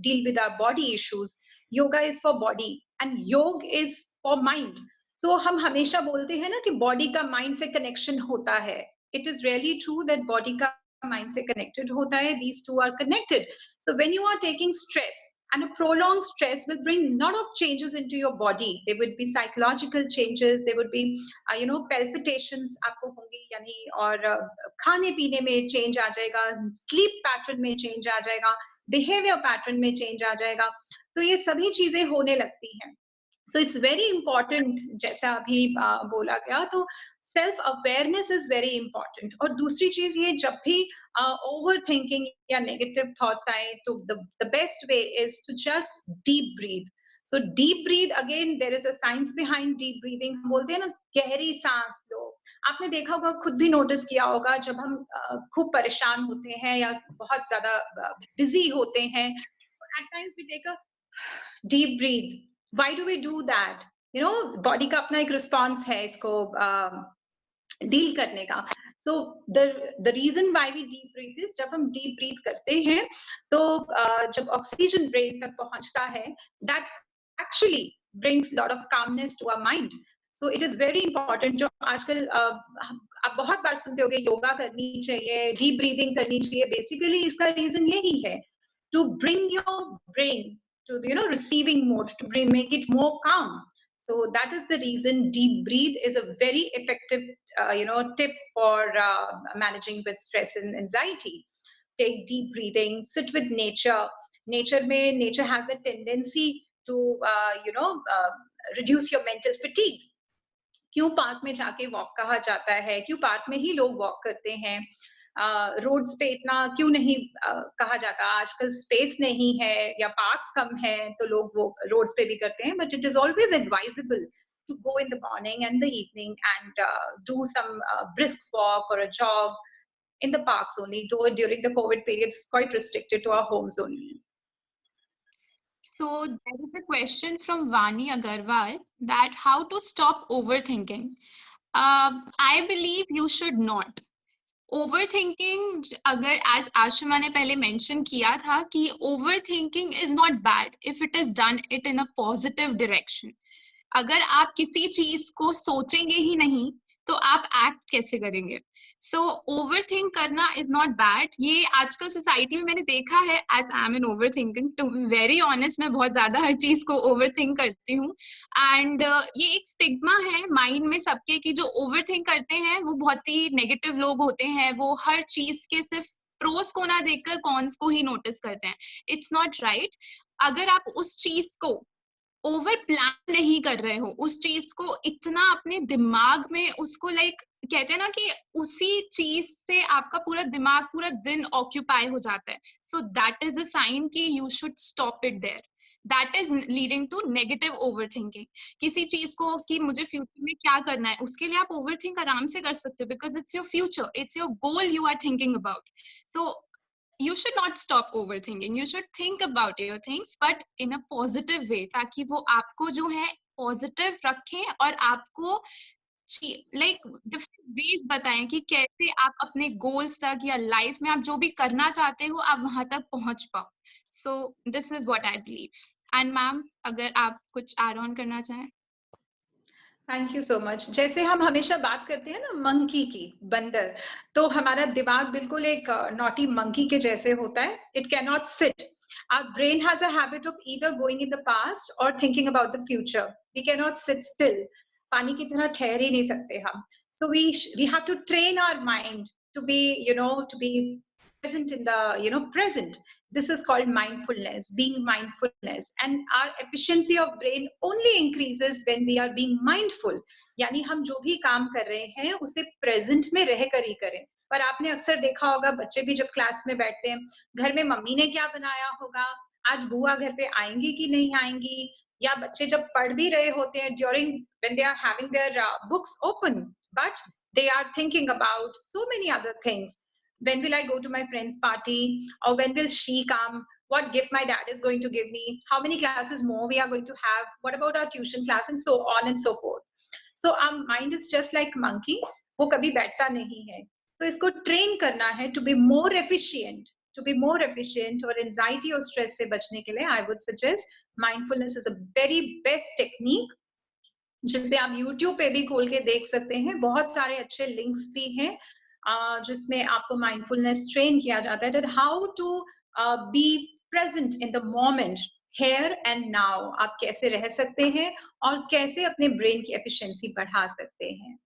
deal with our body issues. Yoga is for body and yoga is for mind. So हम हमेशा बोलते हैं ना कि body का mind से connection होता है. It is really true that body का mind से connected होता है. These two are connected. So when you are taking stress, and a prolonged stress will bring a lot of changes into your body. There would be psychological changes, there would be palpitations आपको होंगी, यानी और खाने पीने में change आ जाएगा, sleep pattern में change आ जाएगा, behavior pattern में change आ जाएगा, तो ये सभी चीजें होने लगती हैं। So it's very important, जैसा अभी बोला गया, तो self awareness is very important. और दूसरी चीज ये, जब भी ओवर थिंकिंग या नेगेटिव थॉट्स आए तो the best way is to just deep breath. So deep breath, again there is a science behind deep breathing. हम बोलते हैं ना गहरी सांस लो। आपने देखा होगा, खुद भी नोटिस किया होगा, जब हम खूब परेशान होते हैं या बहुत ज्यादा बिजी होते हैं, at times we take a deep breath. Why do we do that? Body का अपना एक रिस्पॉन्स है इसको डील करने का। So the reason why we deep breath is, जब हम डीप ब्रीथ करते हैं तो जब ऑक्सीजन ब्रेन तक पहुंचता है, that actually brings lot of calmness to our mind. So it is very important. जो आजकल आप बहुत बार सुनते होंगे योगा करनी चाहिए, डीप ब्रीदिंग करनी चाहिए, बेसिकली इसका रीजन यही है, to bring your brain to receiving mode, to make it more calm. So that is the reason deep breathe is a very effective tip for managing with stress and anxiety. Take deep breathing, sit with nature. Nature has a tendency to reduce your mental fatigue. क्यों park में जाके walk कहा जाता है, क्यों park में ही लोग walk करते हैं, रोड्स पे इतना क्यों नहीं कहा जाता? आजकल स्पेस नहीं है या पार्क्स कम है तो लोग वो रोड्स पे भी करते हैं, but it is always advisable to go in the morning and the evening and do some brisk walk or a jog in the parks only. Though during the COVID period, it's quite restricted to our homes only. So there is a question from Vani Agarwal that how to stop overthinking. I believe you should not. Overthinking, अगर as Ashima ने पहले mention किया था कि overthinking is not bad if it is done it in a positive direction. अगर आप किसी चीज को सोचेंगे ही नहीं तो आप एक्ट कैसे करेंगे? सो ओवरथिंक करना इज नॉट बैड। ये आजकल सोसाइटी में मैंने देखा है, as I am an overthinking, to be very honest, मैं बहुत ज्यादा हर चीज को ओवरथिंक करती हूँ। एंड ये एक स्टिग्मा है माइंड में सबके कि जो ओवरथिंक करते हैं वो बहुत ही नेगेटिव लोग होते हैं, वो हर चीज के सिर्फ प्रोस को ना देखकर कॉन्स को ही नोटिस करते हैं। It's not right. अगर आप उस चीज को ओवर प्लान नहीं कर रहे हो, उस चीज को इतना अपने दिमाग में उसको कहते हैं ना कि उसी चीज से आपका पूरा दिमाग पूरा दिन ऑक्यूपाई हो जाता है, so that is a sign कि you should stop it there. That is leading to negative overthinking. किसी चीज को कि मुझे फ्यूचर में क्या करना है, उसके लिए आप ओवरथिंक आराम से कर सकते हो, because it's your future, it's your goal you are thinking about. So you should not stop overthinking. You should think about your things, but in a positive way, ताकि वो आपको जो है positive रखें और आपको different ways बताएं कि कैसे आप अपने goals तक या life में आप जो भी करना चाहते हो आप वहां तक पहुंच पाओ. So this is what I believe. And ma'am अगर आप कुछ ऐड ऑन करना चाहें। Thank you so much. जैसे हम हमेशा बात करते हैं ना मंकी की, बंदर, तो हमारा दिमाग बिल्कुल एक नॉटी मंकी के जैसे होता है। It can not sit. Our brain has a habit of either going in the past or thinking about the future. We cannot sit still. पानी की तरह ठहर ही नहीं सकते हम. So we have to train our mind to be, to be present in the, present. This is called mindfulness, being mindfulness. And our efficiency of brain only increases when we are being mindful. यानी हम जो भी काम कर रहे हैं उसे present में रहकर ही करें. पर आपने अक्सर देखा होगा बच्चे भी जब क्लास में बैठते हैं, घर में मम्मी ने क्या बनाया होगा, आज बुआ घर पे आएंगी कि नहीं आएंगी, या बच्चे जब पढ़ भी रहे होते हैं during when they are having their books open, but they are thinking about so many other things. When will I go to my friend's party, or when will she come, what gift my dad is going to give me, how many classes more we are going to have, what about our tuition class, and so on and so forth. So our mind is just like monkey, वो कभी बैठता नहीं है. तो इसको train करना है to be more efficient, और एंजाइटी और स्ट्रेस से बचने के लिए I would suggest mindfulness is a very best technique, जिसे आप YouTube पे भी खोल के देख सकते हैं. बहुत सारे अच्छे लिंक्स भी हैं जिसमें आपको माइंडफुलनेस ट्रेन किया जाता है, how to be present in the moment, here and now. आप कैसे रह सकते हैं और कैसे अपने ब्रेन की एफिशिएंसी बढ़ा सकते हैं.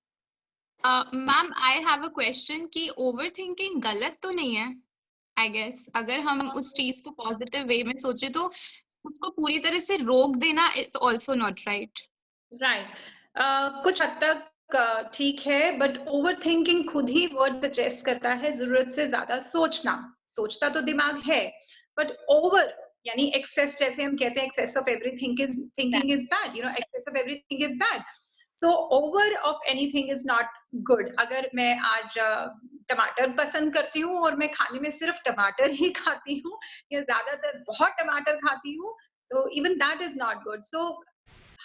Ma'am I have a question कि ओवर थिंकिंग गलत तो नहीं है? आई गेस अगर हम उस चीज को पॉजिटिव वे में सोचे तो उसको पूरी तरह से रोक देना is also not right. Right. कुछ हद तक ठीक है, बट ओवर थिंकिंग खुद ही वर्ड सजेस्ट करता है जरूरत से ज्यादा सोचना. सोचता तो दिमाग है, बट ओवर यानी एक्सेस, जैसे हम कहते हैं excess of everything is thinking is bad, excess of everything is bad. So over of anything is not good. अगर मैं आज टमाटर पसंद करती हूँ और मैं खाने में सिर्फ टमाटर ही खाती हूँ, या ज्यादातर बहुत टमाटर खाती हूँ, तो even that is not good. So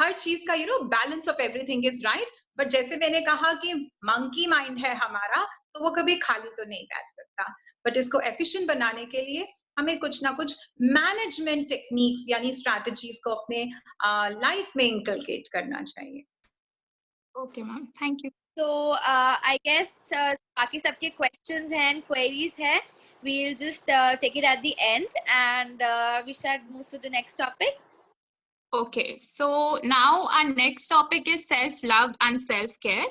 हर चीज का balance of everything is right. But जैसे मैंने कहा कि मंकी माइंड है हमारा, तो वो कभी खाली तो नहीं बैठ सकता. बट इसको एफिशिएंट बनाने के लिए हमें कुछ ना कुछ मैनेजमेंट टेक्निक्स यानी स्ट्रैटेजीज को अपने लाइफ में इंकलकेट करना चाहिए. Okay ma'am, thank you. So I guess बाकी सबके questions and queries है. We'll just take it at the end, and we shall move to the next topic. Okay, so now our next topic is self-love and self-care.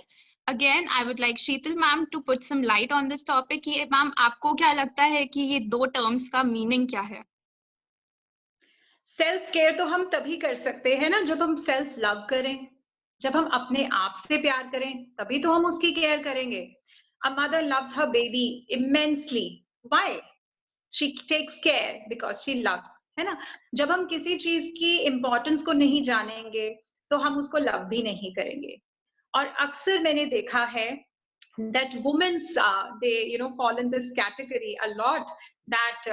Again, I would like Sheetal ma'am to put some light on this topic. ये ma'am आपको क्या लगता है कि ये दो terms का meaning क्या है? सेल्फ केयर तो हम तभी कर सकते हैं ना जब हम सेल्फ लव करें, जब हम अपने आप से प्यार करें, तभी तो हम उसकी केयर करेंगे. A mother loves her baby immensely. Why? She takes care because she loves, है ना. जब हम किसी चीज की इम्पोर्टेंस को नहीं जानेंगे तो हम उसको लव भी नहीं करेंगे. और अक्सर मैंने देखा है that women's they fall in this category a lot, that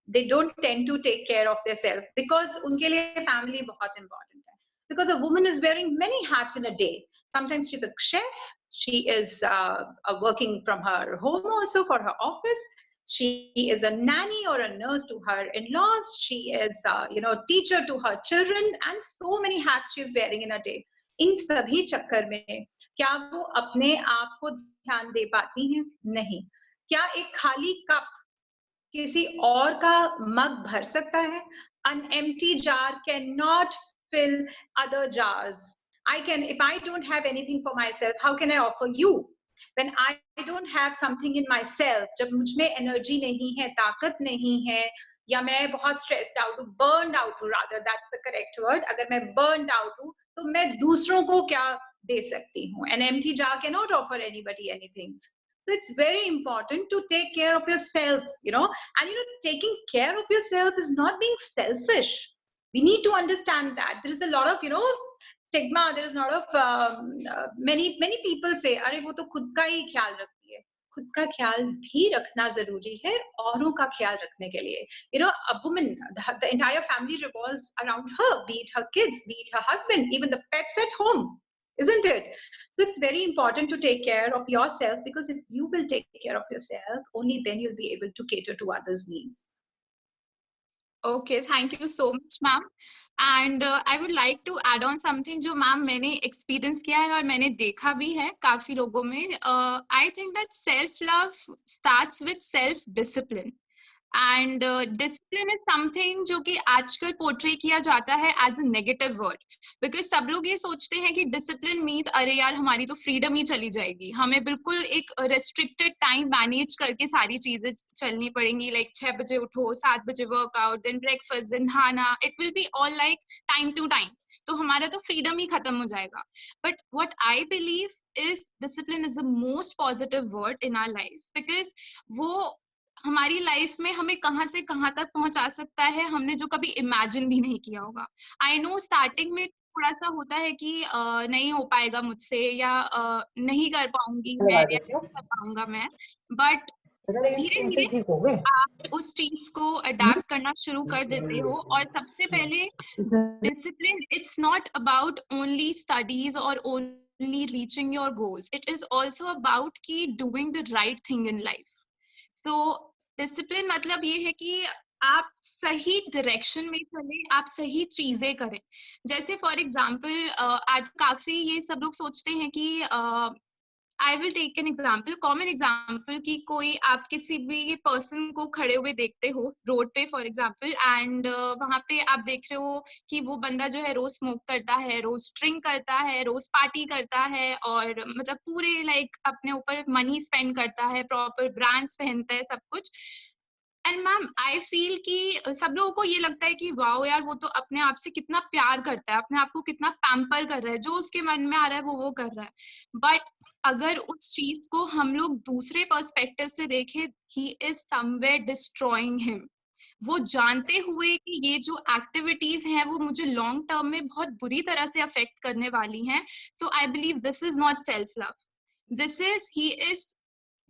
they don't tend to take care of themselves because unke liye family bahut important hai. Because a woman is wearing many hats in a day. Sometimes she's a chef, she is working from her home also for her office, she is a nanny or a nurse to her in-laws, she is teacher to her children, and so many hats she is wearing in a day. इन सभी चक्कर में क्या वो अपने आप को ध्यान दे पाती हैं? नहीं. क्या एक खाली कप किसी और का मग भर सकता है? An empty jar cannot fill other jars. If I don't have anything for myself, how can I offer you? When I don't have something in myself, जब मुझ में एनर्जी नहीं है, ताकत नहीं है, या मैं बहुत स्ट्रेस्ड आउट हूँ, बर्नड आउट हूँ, rather that's the correct word. अगर मैं बर्नड आउट हूँ तो मैं दूसरों को क्या दे सकती हूँ? An empty jar cannot offer anybody anything. So it's very important to take care of yourself, and taking care of yourself is not being selfish. We need to understand that there is a lot of stigma. There is a lot of many people say, अरे वो तो खुद का ही ख्याल रखती है. खुद का ख्याल भी रखना जरूरी है औरों का ख्याल रखने के लिए. A woman, the entire family revolves around her, be it her kids, be it her husband, even the pets at home, isn't it? So it's very important to take care of yourself, because if you will take care of yourself, only then you'll be able to cater to others' needs. Okay, thank you so much, ma'am. And I would like to add on something जो ma'am मैंने experience किया है और मैंने देखा भी है काफी लोगों में. I think that self love starts with self discipline. And discipline is something जो कि आजकल पोर्ट्रे किया जाता है as a negative word, because सब लोग ये सोचते हैं कि डिसिप्लिन मीन्स अरे यार हमारी तो फ्रीडम ही चली जाएगी, हमें बिल्कुल एक रेस्ट्रिक्टेड टाइम मैनेज करके सारी चीजें चलनी पड़ेंगी, लाइक 6 बजे उठो, 7 बजे वर्कआउट, देन ब्रेकफास्ट, देन नहाना, it will be all like time to time, तो हमारा तो फ्रीडम ही खत्म हो जाएगा. But what I believe is discipline is the most positive word in our life, because वो हमारी लाइफ में हमें कहाँ से कहाँ तक पहुंचा सकता है, हमने जो कभी इमेजिन भी नहीं किया होगा. आई नो स्टार्टिंग में थोड़ा सा होता है कि नहीं हो पाएगा मुझसे, या नहीं कर पाऊंगी मैं, या नहीं कर पाऊंगा मैं, बट धीरे धीरे आप उस चीज को अडेप्ट करना शुरू कर देते हो. और सबसे पहले discipline, it's not about only studies or only reaching your goals, it is also about ki doing the right thing in life. So discipline मतलब ये है कि आप सही डायरेक्शन में चले, आप सही चीजें करें. जैसे फॉर एग्जाम्पल आज काफी ये सब लोग सोचते हैं कि I will take an example, common example, कि कोई आप किसी भी पर्सन को खड़े हुए देखते हो रोड पे फॉर एग्जाम्पल, एंड वहां पे आप देख रहे हो कि वो बंदा जो है रोज स्मोक करता है, रोज ड्रिंक करता है, रोज पार्टी करता है, और मतलब पूरे लाइक अपने ऊपर मनी स्पेंड करता है, प्रॉपर ब्रांड्स पहनता है, सब कुछ. एंड मैम आई फील कि सब लोगों को ये लगता है कि वाओ यार वो तो अपने आप से कितना प्यार करता है, अपने आप को कितना पैम्पर कर रहा है, जो उसके मन में आ रहा है वो कर रहा है. बट अगर उस चीज को हम लोग दूसरे पर्सपेक्टिव से देखें, he is somewhere destroying him. वो जानते हुए कि ये जो एक्टिविटीज हैं वो मुझे लॉन्ग टर्म में बहुत बुरी तरह से अफेक्ट करने वाली हैं. So I believe this is not self love, this is he is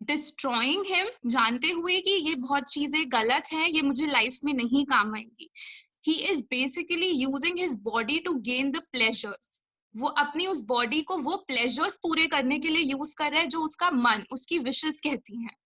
destroying him, जानते हुए कि ये बहुत चीजें गलत हैं, ये मुझे लाइफ में नहीं काम आएंगी. He is basically using his body to gain the pleasures. वो अपनी उस बॉडी को वो प्लेजर्स पूरे करने के लिए यूज कर रहा है जो उसका मन, उसकी विशेस कहती हैं.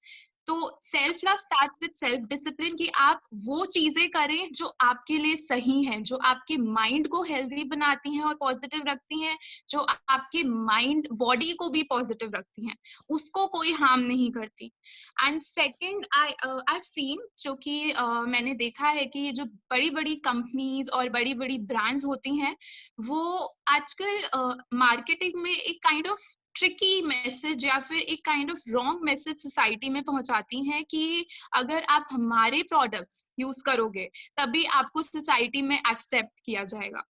तो self love start with self discipline, कि आप वो चीजें करें जो आपके लिए सही हैं, जो आपके माइंड को हेल्दी बनाती हैं और पॉजिटिव रखती हैं, जो आपके माइंड बॉडी को भी पॉजिटिव रखती हैं, उसको कोई हार्म नहीं करती. एंड सेकंड, आई सीन, जो कि मैंने देखा है कि जो बड़ी बड़ी कंपनीज और बड़ी बड़ी ब्रांड्स होती हैं, वो आजकल मार्केटिंग में एक काइंड ऑफ ट्रिकी मैसेज या फिर एक kind of wrong message society में पहुंचाती हैं कि अगर आप हमारे प्रोडक्ट्स यूज करोगे तभी आपको सोसाइटी में एक्सेप्ट किया जाएगा.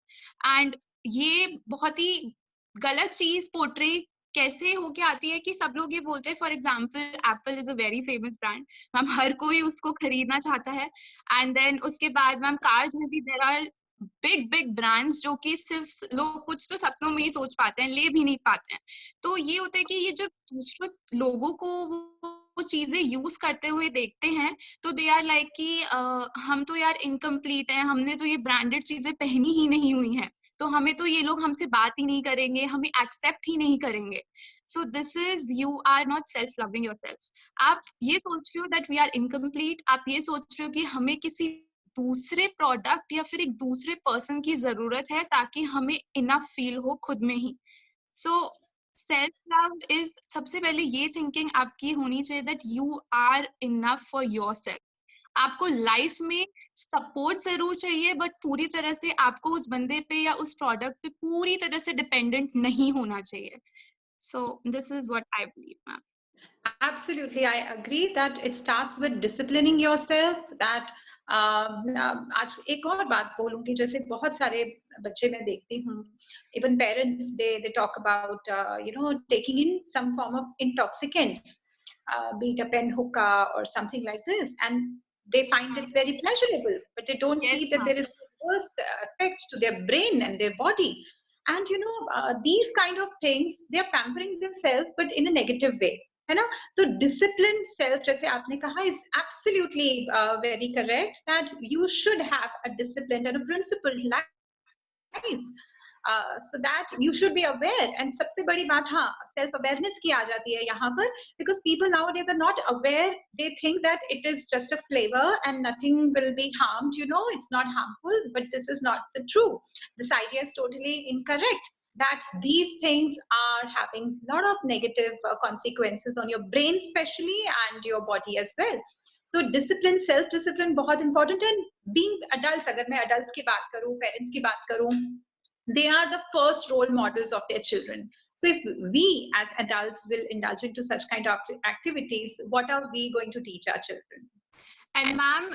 एंड ये बहुत ही गलत चीज पोर्ट्रे कैसे होके आती है कि सब लोग ये बोलते हैं, for example Apple is a very famous brand ma'am, हर कोई उसको खरीदना चाहता है. एंड देन उसके बाद मैम कार्स में भी there are big big brands जो कि सिर्फ लोग कुछ तो सपनों में ही सोच पाते हैं, ले भी नहीं पाते हैं. तो ये होता है कि ये जो दूसरे लोगों को वो चीजें यूज करते हुए देखते हैं, तो दे आर लाइक कि हम तो यार इनकम्प्लीट हैं, हमने तो ये ब्रांडेड चीजें पहनी ही नहीं हुई हैं, तो हमें तो ये लोग हमसे बात ही नहीं करेंगे, हमें एक्सेप्ट ही नहीं करेंगे. So this is, you are not self loving yourself. आप ये सोच रहे हो दैट वी आर इनकम्प्लीट, आप ये सोच रहे हो कि हमें किसी दूसरे प्रोडक्ट या फिर एक दूसरे पर्सन की जरूरत है ताकि हमें इनफ फील हो खुद में ही. सो सेल्फ लव इज, सबसे पहले ये थिंकिंग आपकी होनी चाहिए that you are enough for yourself. आपको लाइफ में सपोर्ट जरूर चाहिए, बट पूरी तरह से आपको उस बंदे पे या उस प्रोडक्ट पे पूरी तरह से डिपेंडेंट नहीं होना चाहिए. सो this is what I believe ma'am. Absolutely, I agree that it starts with disciplining yourself. That आज एक और बात बोलूंगी, जैसे बहुत सारे बच्चे मैं देखती हूँ, even parents they talk about taking in some form of intoxicants, be it a pen hookah or something like this, and they find it very pleasurable, but they don't Yes, see that there is a worse effect to their brain and their body. And these kind of things, they are pampering themselves, but in a negative way, है ना. तो discipline self, जैसे आपने कहा, is absolutely very correct that you should have a discipline and a principled life. so that you should be aware. And सबसे बड़ी बात हाँ self awareness की आ जाती है यहाँ पर, because people nowadays are not aware. They think that it is just a flavor and nothing will be harmed, you know, it's not harmful, but this is not the true. This idea is totally incorrect, that these things are having a lot of negative consequences on your brain especially and your body as well. So discipline, self discipline बहुत important. And being adults, अगर मैं adults की बात करूँ, parents की बात करूँ, they are the first role models of their children. So if we as adults will indulge into such kind of activities, what are we going to teach our children? And ma'am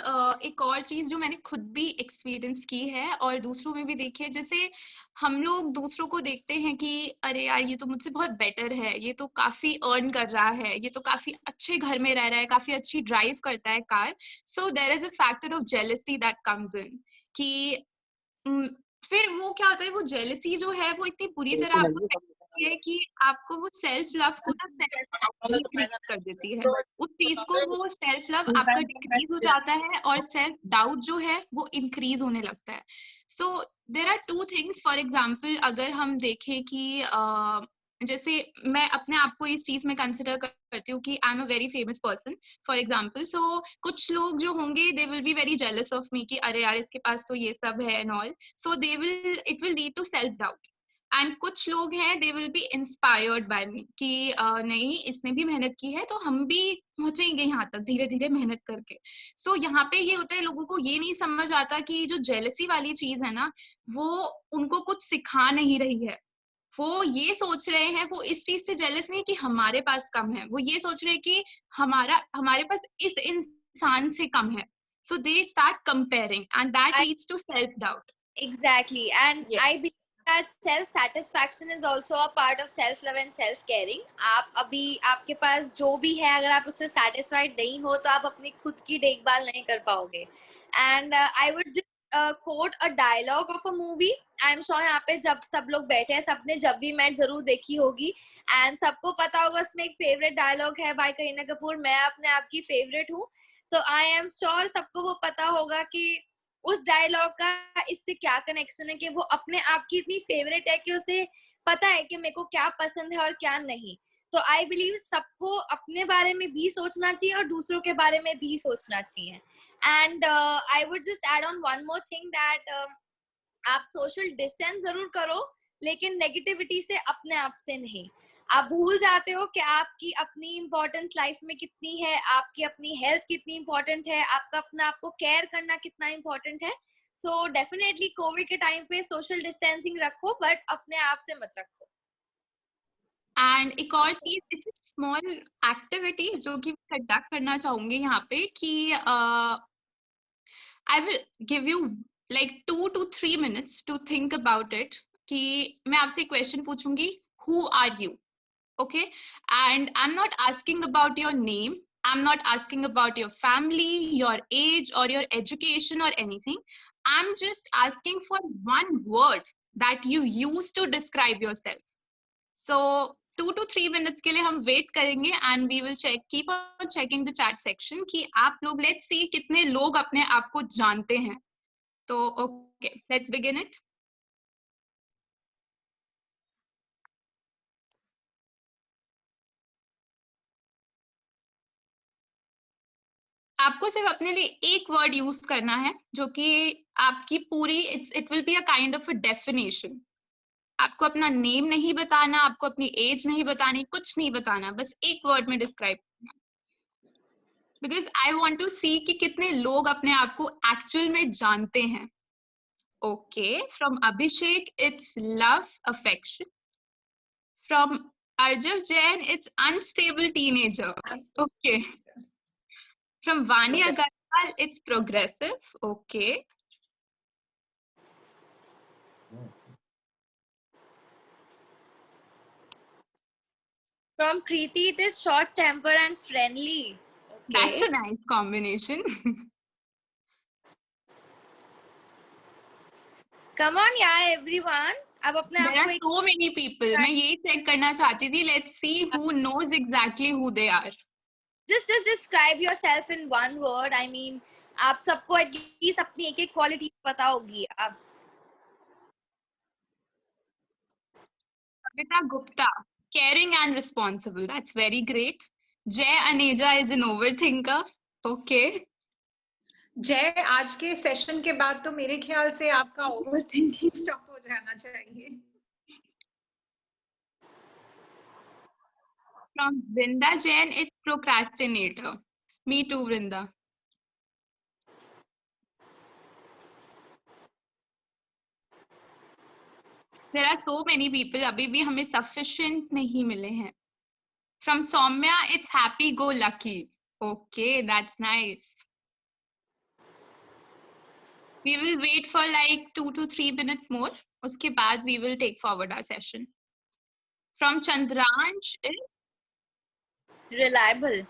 एक और चीज जो मैंने खुद भी experience की है और दूसरों में भी देखी है, जैसे हम लोग दूसरों को देखते हैं कि अरे यार ये तो मुझसे बहुत बेटर है, ये तो काफी अर्न कर रहा है, ये तो काफी अच्छे घर में रह रहा है, काफी अच्छी ड्राइव करता है car. So there is a factor of jealousy that comes in कि फिर वो क्या होता है, वो जेलसी जो है वो इतनी बुरी तरह आपको है कि आपको वो सेल्फ लव को ना डिक्रीज कर देती है. उस चीज को वो सेल्फ लव आपका डिक्रीज हो जाता है और सेल्फ डाउट जो है वो इंक्रीज होने लगता है. So there are two things. For example अगर हम देखें कि जैसे मैं अपने आप को इस चीज में कंसिडर करती हूँ कि I am a very famous person for example. So कुछ लोग जो होंगे they will be very jealous of me कि अरे यार इसके पास तो ये सब है and all. So they will, it will lead to self doubt. And कुछ लोग हैं they will be inspired by me कि नहीं इसने भी मेहनत की है तो हम भी पहुंचेंगे यहाँ तक धीरे धीरे मेहनत करके. सो यहाँ पे ये होता है, लोगों को ये नहीं समझ आता कि जो जेलसी वाली चीज है ना वो उनको कुछ सिखा नहीं रही है. वो ये सोच रहे हैं, वो इस चीज से जेलस नहीं कि हमारे पास कम है, वो ये सोच रहे हैं कि हमारे पास इस इंसान से कम है. So they start comparing and that leads to self doubt. Exactly. And Yes. I believe that self satisfaction is also a part of self love and self caring. आप अभी आपके पास जो भी है अगर आप उससे satisfied नहीं हो तो आप अपनी खुद की देखभाल नहीं कर पाओगे. And I would just quote a dialogue of a movie. I'm sure यहाँ पे जब सब लोग बैठे हैं सबने जब भी मैट जरूर देखी होगी and सबको पता होगा उसमें एक फेवरेट डायलॉग है बाय करीना कपूर, मैं अपने आप की फेवरेट हूँ. तो आई एम श्योर सबको वो पता होगा कि उस डायलॉग का इससे क्या कनेक्शन है कि वो अपने आप की इतनी फेवरेट है कि उसे पता है कि मेरे को क्या पसंद है और क्या नहीं. तो आई बिलीव सबको अपने बारे में भी सोचना चाहिए और दूसरों के बारे में भी सोचना चाहिए. And I would just add on one more thing that आप सोशल डिस्टेंस जरूर करो लेकिन नेगेटिविटी से अपने आप से नहीं. आप भूल जाते हो कि आपकी अपनी इम्पोर्टेंस लाइफ में कितनी है, आपकी अपनी हेल्थ कितनी इम्पोर्टेंट है, आपका अपना आपको केयर करना कितना इम्पोर्टेंट है. सो डेफिनेटली कोविड के टाइम पे सोशल डिस्टेंसिंग रखो बट अपने आप से मत रखो. एंड एक और चीज स्मॉल एक्टिविटी जो कि मैं कंडक्ट करना चाहूंगी यहाँ पे कि I will give you like 2 to 3 minutes to think about it. कि मैं आपसे क्वेश्चन पूछूंगी, who are you? Okay, and I'm not asking about your name, I'm not asking about your family, your age or your education or anything. I'm just asking for one word that you use to describe yourself. So 2 to 3 minutes के लिए हम wait करेंगे and we will keep on checking the chat section कि आप लोग let's see कितने लोग अपने आप को जानते हैं. तो okay, let's begin it. आपको सिर्फ अपने लिए एक वर्ड यूज करना है जो कि आपकी पूरी it will be a kind of a definition. आपको अपना नेम नहीं बताना, आपको अपनी एज नहीं बतानी, कुछ नहीं बताना, बस एक वर्ड में डिस्क्राइब करना. बिकॉज आई वांट टू सी कि कितने लोग अपने आप को एक्चुअल में जानते हैं. Okay, from Abhishek it's love affection. From Arjav Jain it's unstable teenager. Okay. From Vani Agarwal, it's progressive. Okay. From Kriti, it is short temper and friendly. Okay. That's a nice combination. Come on, yeah, everyone. अब अपने There आप are को so many people. मैं यही check करना चाहती थी. Let's see who knows exactly who they are. just describe yourself in one word. I mean, आप सबको at least अपनी एक एक क्वालिटी पता होगी. आप Amita Gupta, caring and responsible. That's very great. Jay Aneja is an overthinker. Okay. जय, आज के सेशन के बाद तो मेरे ख्याल से आपका ओवर थिंकिंग स्टॉप हो जाना चाहिए. From Vrinda Jain, it's procrastinator. Me too, Vrinda. There are so many people, अभी भी हमें sufficient नहीं मिले हैं. From Soumya, it's happy go lucky. Okay, that's nice. We will wait for like 2 to 3 minutes more. उसके बाद we will take forward our session. From Chandransh, Reliable.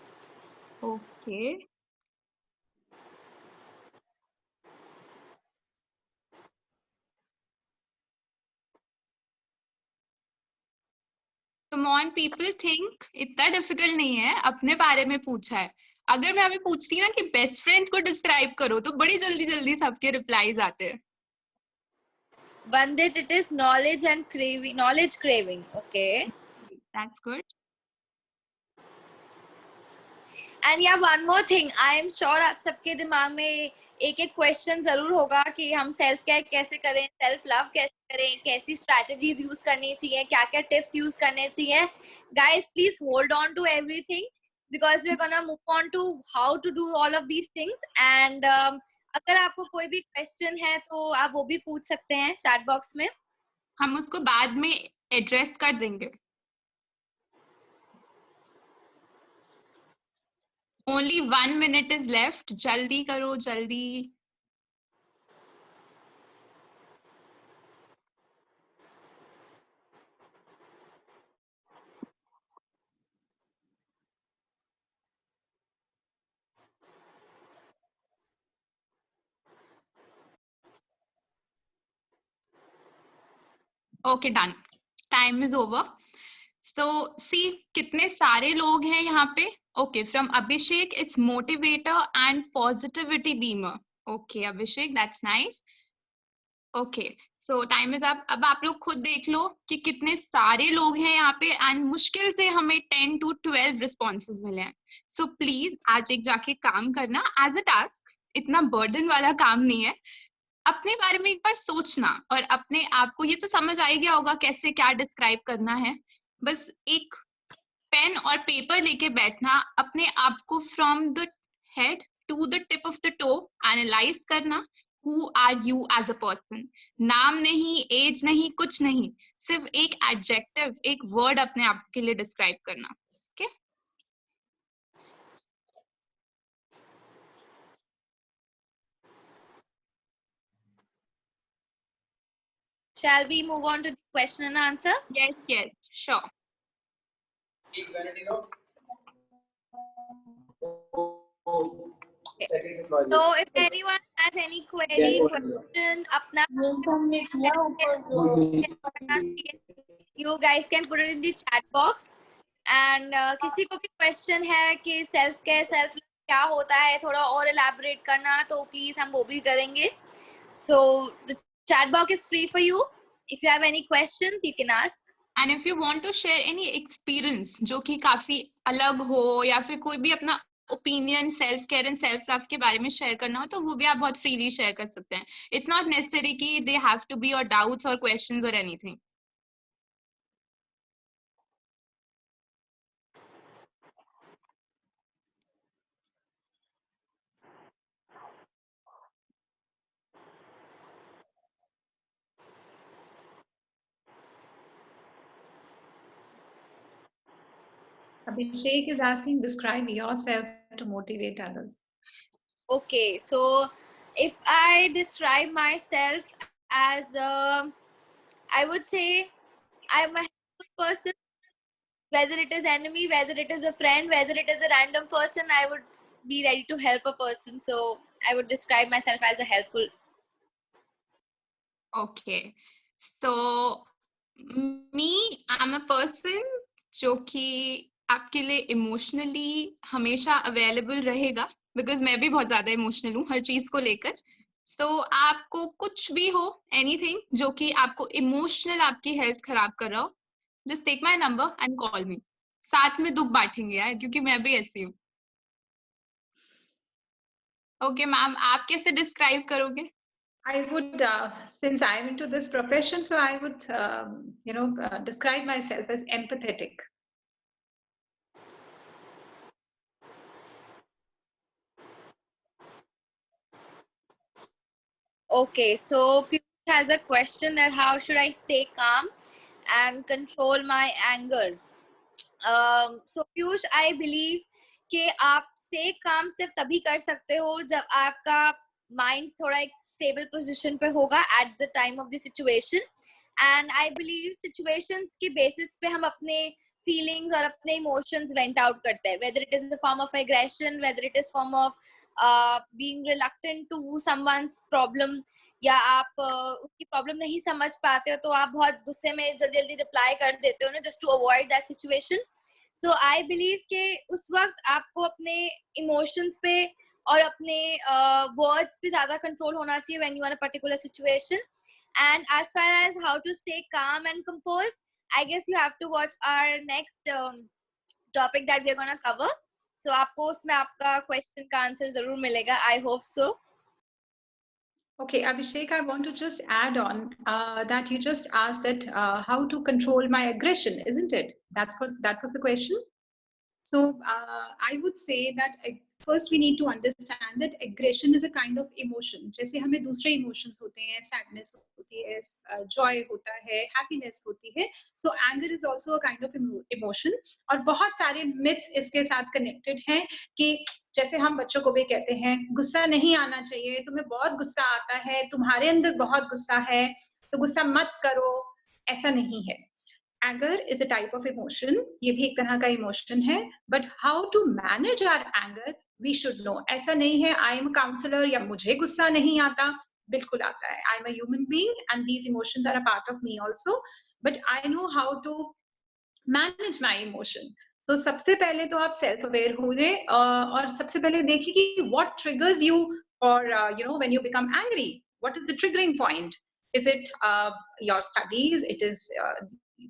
okay. Come on, people think इतना difficult नहीं है. अपने बारे में पूछा है. अगर मैं अभी पूछती ना कि बेस्ट फ्रेंड को डिस्क्राइब करो तो बड़ी जल्दी जल्दी सबके रिप्लाईज आते हैं. Bandit, it is knowledge and craving. Knowledge craving. Okay. That's good. And yeah, one more thing. I am sure आप सबके दिमाग में एक एक क्वेश्चन जरूर होगा कि हम सेल्फ केयर कैसे करें, सेल्फ लव कैसे करें, कैसी स्ट्रैटेजीज यूज करनी चाहिए, क्या क्या टिप्स यूज करने चाहिए. Guys, please hold on to everything because we're gonna move on to how to do all of these things. And अगर आपको कोई भी क्वेश्चन है तो आप वो भी पूछ सकते हैं चैट बॉक्स में. हम उसको बाद में एड्रेस कर देंगे. Only 1 minute is left. जल्दी करो, जल्दी. Okay, done. Time is over. So, see, कितने सारे लोग हैं यहाँ पे. Okay, from Abhishek, it's motivator and positivity beamer. Okay, Abhishek, that's nice. Okay, so time is up. अब आप लोग खुद देख लो कि कितने सारे लोग हैं यहाँ पे and मुश्किल से हमें 10 to 12 responses मिले हैं. So please आज एक जाके काम करना as a task. इतना burden वाला काम नहीं है. अपने बारे में एक बार सोचना और अपने आप को ये तो समझ आ ही गया होगा कैसे क्या डिस्क्राइब करना है. बस एक पेन और पेपर लेके बैठना, अपने आप को from the head to the tip of the toe analyse करना. Who are you as a person. नाम नहीं, एज नहीं, कुछ नहीं, सिर्फ एक एडजेक्टिव, एक वर्ड अपने आप के लिए डिस्क्राइब करना. Okay Shall we move on to the question and answer? yes, sure. Okay. So if anyone has any query, question, अपना you guys can put it in the chat box. And किसी को भी question है कि self care, self love क्या होता है, थोड़ा और elaborate करना, तो please हम वो भी करेंगे. So the chat box is free for you. If you have any questions, you can ask. And if you want to share any experience जो कि काफी अलग हो या फिर कोई भी अपना opinion self care and self love के बारे में शेयर करना हो तो वो भी आप बहुत फ्रीली शेयर कर सकते हैं. इट्स नॉट नेसेसरी कि they have to be your doubts और क्वेश्चंस और anything. Abhishek is asking, describe yourself to motivate others. Okay, so if I describe myself as I would say I'm a helpful person, whether it is enemy, whether it is a friend, whether it is a random person, I would be ready to help a person. So I would describe myself as a helpful. Okay, so me, I'm a person जो कि आपके लिए emotionally हमेशा available रहेगा, because मैं भी बहुत ज्यादा इमोशनल हूँ हर चीज को लेकर. सो आपको कुछ भी हो, एनीथिंग जो कि आपको इमोशनल आपकी हेल्थ खराब कर रहा हो, just take my number and call me. साथ में दुख बांटेंगे यार, क्योंकि मैं भी ऐसी हूँ. ओके मैम, आप कैसे डिस्क्राइब करोगे? I would, since I am into this profession, so I would, describe myself as empathetic. Okay, so Piyush has a question that how should I stay calm and control my anger? So Piyush, I believe कि आप stay calm सिर्फ तभी कर सकते हो जब आपका mind थोड़ा एक stable position पे होगा at the time of the situation. And I believe situations के basis पे हम अपने feelings और अपने emotions vent out करते हैं, whether it is in the form of aggression, whether it is form of being reluctant to someone's problem, या आप उसकी प्रॉब्लम नहीं समझ पाते हो तो आप बहुत गुस्से में जल्दी जल्दी रिप्लाई कर देते हो ना, just to avoid that situation. So I believe कि उस वक्त आपको अपने इमोशंस पे और अपने वर्ड्स पे ज्यादा कंट्रोल होना चाहिए when you are in a particular situation. And as far as how to stay calm and compose, I guess you have to watch our next topic that we are gonna cover. So आपको उसमें आपका question का answer जरूर मिलेगा, I hope so. Okay, Abhishek, I want to just add on that you just asked that how to control my aggression, isn't it? That was the question. So I would say that first we need to understand that aggression is a kind of emotion. जैसे हमें दूसरे emotions होते हैं, sadness होती है, joy होता है, happiness होती है. So anger is also a kind of emotion. और बहुत सारे myths इसके साथ connected हैं कि जैसे हम बच्चों को भी कहते हैं गुस्सा नहीं आना चाहिए, तुम्हें बहुत गुस्सा आता है, तुम्हारे अंदर बहुत गुस्सा है, तो गुस्सा मत करो. ऐसा नहीं है. Anger is a type of emotion. ये भी एक तरह का emotion है. But how to manage our anger, we should know. ऐसा नहीं है I am a counselor या मुझे गुस्सा नहीं आता. बिल्कुल आता है. I am a human being and these emotions are a part of me also. But I know how to manage my emotion. So सबसे पहले तो आप self aware होइए और सबसे पहले देखिए कि what triggers you or when you become angry. What is the triggering point? Is it your studies? It is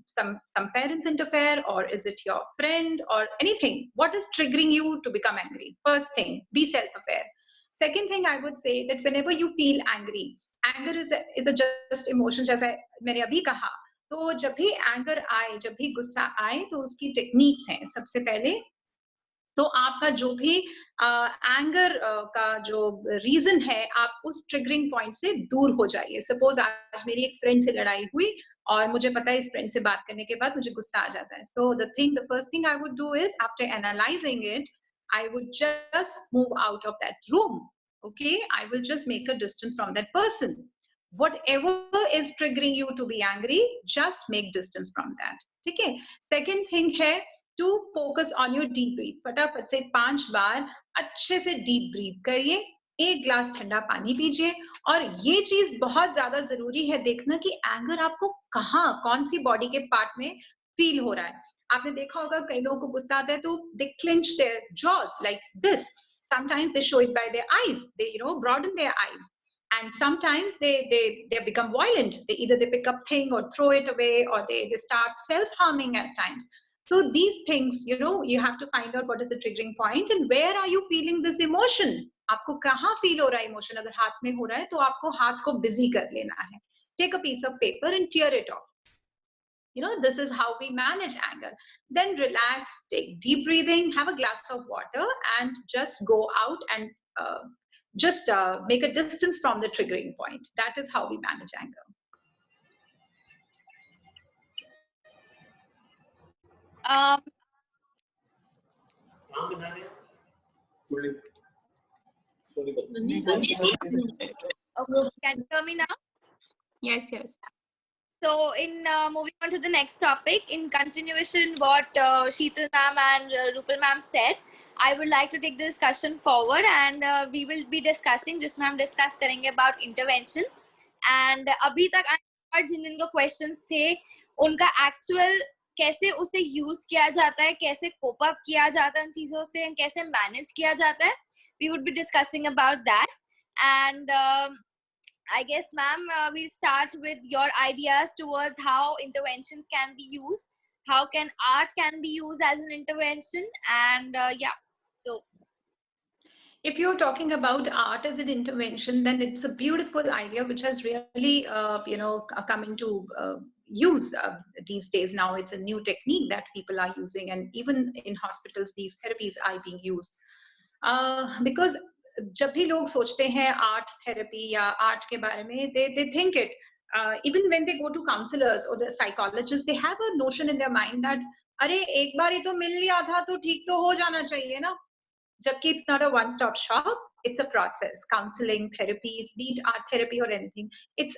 some parents interfere, or is it your friend or anything? What is triggering you to become angry? First thing, be self-aware. Second thing, I would say that whenever you feel angry, anger is a just emotion. जैसे मैंने अभी कहा, तो जब भी anger आए, जब भी गुस्सा आए, तो उसकी टेक्निक्स हैं. सबसे पहले तो आपका जो भी एंगर का जो रीजन है, आप उस ट्रिगरिंग पॉइंट से दूर हो जाइए. सपोज आज मेरी एक फ्रेंड से लड़ाई हुई और मुझे पता है इस फ्रेंड से बात करने के बाद मुझे गुस्सा आ जाता है. So the first thing I would do is after analysing it, I would just move out of that room. Okay, I will just make a distance from that person. Whatever is triggering you to be angry, just make distance from that. ठीक है. Second thing है to focus on your deep breathe. फटाफट से 5 बार अच्छे से deep breathe करिए. 1 glass ठंडा पानी पीजिए. और ये चीज बहुत ज्यादा जरूरी है देखना कि एंगर आपको कहाँ, कौन सी बॉडी के पार्ट में फील हो रहा है. आपने देखा होगा कई लोगों को गुस्सा आता है तो they clench their jaws like this. Sometimes they show it by their eyes. They broaden their eyes. And sometimes they become violent. Either they pick up thing or throw it away, or they start self-harming at times. So these things, you have to find out what is the triggering point and where are you feeling this emotion. आपको कहाँ feel हो रहा है emotion. अगर हाथ में हो रहा है तो आपको हाथ को busy कर लेना है. Take a piece of paper and tear it off. This is how we manage anger. Then relax, take deep breathing, have a glass of water, and just go out and just make a distance from the triggering point. That is how we manage anger. Okay, can you hear me now? Yes, yes. So in moving on to the next topic, in continuation what Sheetal ma'am and Rupal ma'am said, I would like to take the discussion forward and we will be discussing, जिसमें हम discuss करेंगे about intervention. And अभी तक जिन को questions थे, उनका actual कैसे उसे use किया जाता है, कैसे cope up किया जाता है उन चीजों से, कैसे manage किया जाता है, we would be discussing about that. And I guess, ma'am, we'll start with your ideas towards how interventions can be used. how can art can be used as an intervention, and yeah, so If you're talking about art as an intervention, then it's a beautiful idea which has really, come into use these days. Now it's a new technique that people are using, and even in hospitals, these therapies are being used. Because जब भी लोग सोचते हैं art therapy या art के बारे में, they think it. Even when they go to counselors or the psychologists, they have a notion in their mind that अरे एक बार ही तो मिल लिया था तो ठीक तो हो जाना चाहिए ना. Jabki it's not a one-stop shop. It's a process. Counseling, therapies, be it art therapy or anything. It's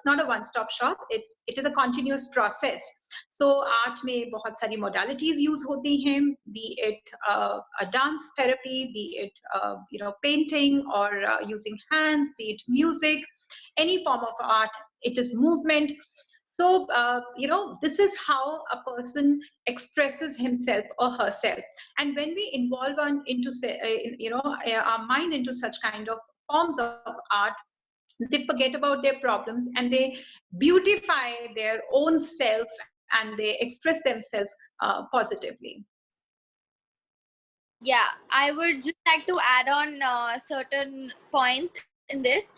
not a one-stop shop. It is a continuous process. So art में बहुत सारी modalities use होती हैं. Be it a dance therapy, be it painting or using hands, be it music, any form of art. It is movement. So this is how a person expresses himself or herself. And when we involve our mind into such kind of forms of art, they forget about their problems and they beautify their own self and they express themselves positively. Yeah, I would just like to add on certain points in this.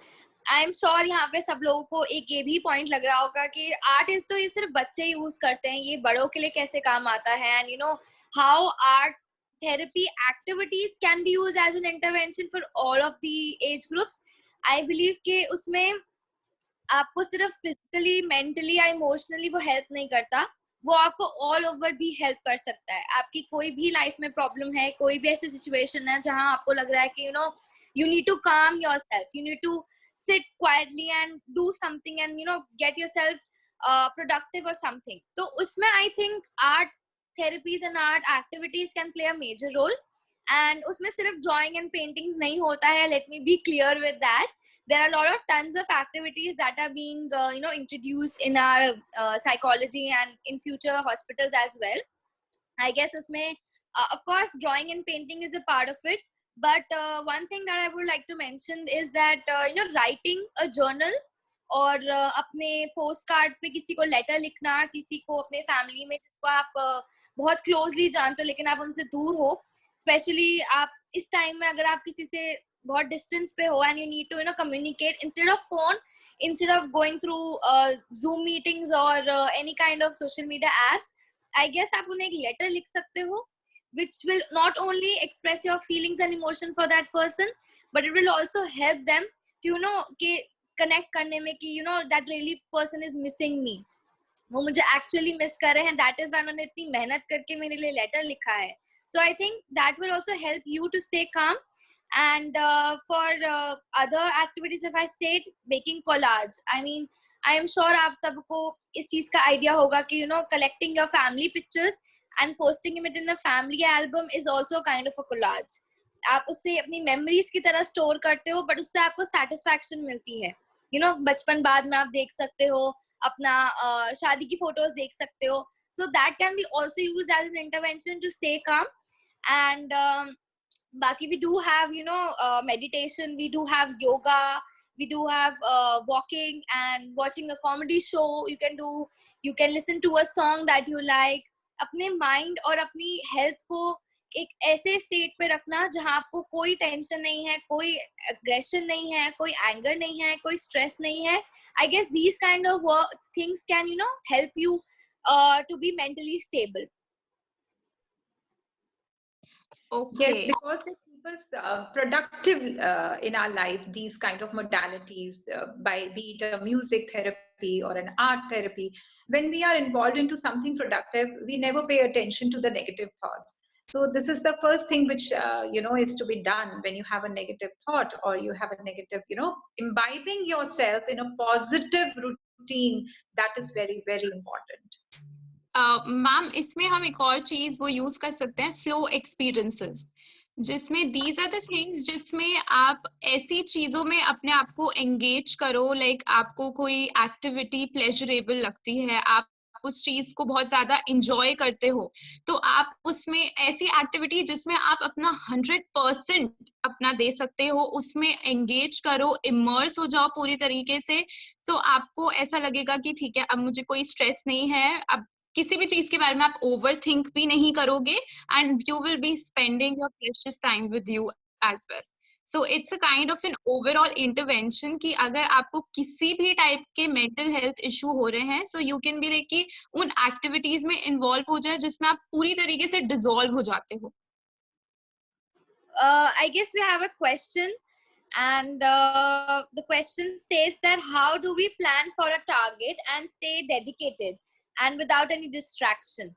I am sure यहाँ पे सब लोगों को एक ये भी point लग रहा होगा कि आर्ट तो ये सिर्फ बच्चे यूज करते हैं, ये बड़ों के लिए कैसे काम आता है, and you know how art therapy activities can be used as an intervention for all of the age groups. I believe कि उसमें आपको सिर्फ फिजिकली, मेंटली या इमोशनली वो हेल्प नहीं करता, वो आपको ऑल ओवर भी हेल्प कर सकता है. आपकी कोई भी लाइफ में प्रॉब्लम है, कोई भी ऐसी सिचुएशन है जहां आपको लग रहा है कि you need to calm yourself, you need to sit quietly and do something and get yourself productive or something. So usme I think art therapies and art activities can play a major role. And usme sirf drawing and paintings nahi hota hai, let me be clear with that. There are a lot of tons of activities that are being introduced in our psychology and in future hospitals as well. I guess usme of course drawing and painting is a part of it, but one thing that I would like to mention is that writing a journal और अपने post card पे किसी को letter लिखना, किसी को अपने family में जिसको आप बहुत क्लोजली जानते हो लेकिन आप उनसे दूर हो, स्पेशली आप इस टाइम में अगर आप किसी से बहुत डिस्टेंस पे हो and you need to communicate instead of phone, instead of going through Zoom meetings और any kind of social media apps, I guess आप उन्हें एक लेटर लिख सकते हो which will not only express your feelings and emotion for that person, but it will also help them to कि connect करने में कि that really person is missing me, वो मुझे actually miss कर रहे हैं, that is why उन्होंने इतनी मेहनत करके मेरे लिए letter लिखा है. So I think that will also help you to stay calm. And for other activities, if I state making collage, I mean I am sure आप सबको इस चीज का idea होगा कि collecting your family pictures and posting it in a family album is also kind of a collage. आप उससे अपनी memories की तरह store करते हो, but उससे आपको satisfaction मिलती है. बचपन बाद में आप देख सकते हो, अपना शादी की photos देख सकते हो. So that can be also used as an intervention to stay calm. And बाकी we do have meditation, we do have yoga, we do have walking and watching a comedy show. You can listen to a song that you like. अपने mind और अपनी health को एक ऐसे state पे रखना जहां आपको कोई टेंशन नहीं है, कोई एग्रेशन नहीं है, कोई एंगर नहीं है, कोई स्ट्रेस नहीं है. I guess these kind of things can help you to be mentally stable. Okay. Yes, because they keep us productive in our life, these kind of modalities, by be it a music therapy or an art therapy. When we are involved into something productive, we never pay attention to the negative thoughts. So this is the first thing which is to be done when you have a negative thought or you have a negative, imbibing yourself in a positive routine. That is very, very important. Ma'am इसमें हम एक और चीज वो use कर सकते हैं, flow experiences, जिसमें दीज आर द थिंग्स जिसमें आप ऐसी चीजों में अपने आप को एंगेज करो, लाइक आपको कोई एक्टिविटी प्लेजरेबल लगती है, आप उस चीज को बहुत ज्यादा इंजॉय करते हो, तो आप उसमें ऐसी एक्टिविटी जिसमें आप अपना 100% अपना दे सकते हो, उसमें एंगेज करो, इमर्स हो जाओ पूरी तरीके से. तो आपको ऐसा लगेगा कि ठीक है अब मुझे कोई स्ट्रेस नहीं है, अब किसी भी चीज के बारे में आप ओवर थिंक भी नहीं करोगे, and you will be spending your precious time with you as well. So it's a kind of an overall intervention कि अगर आपको किसी भी टाइप के मेंटल हेल्थ इशू हो रहे हैं, so you can be like कि उन एक्टिविटीज में इन्वॉल्व हो जाए जिसमें आप पूरी तरीके से डिसॉल्व हो जाते हो. I guess we have a question, and the question states that how do we plan for a target and stay dedicated and without any distraction?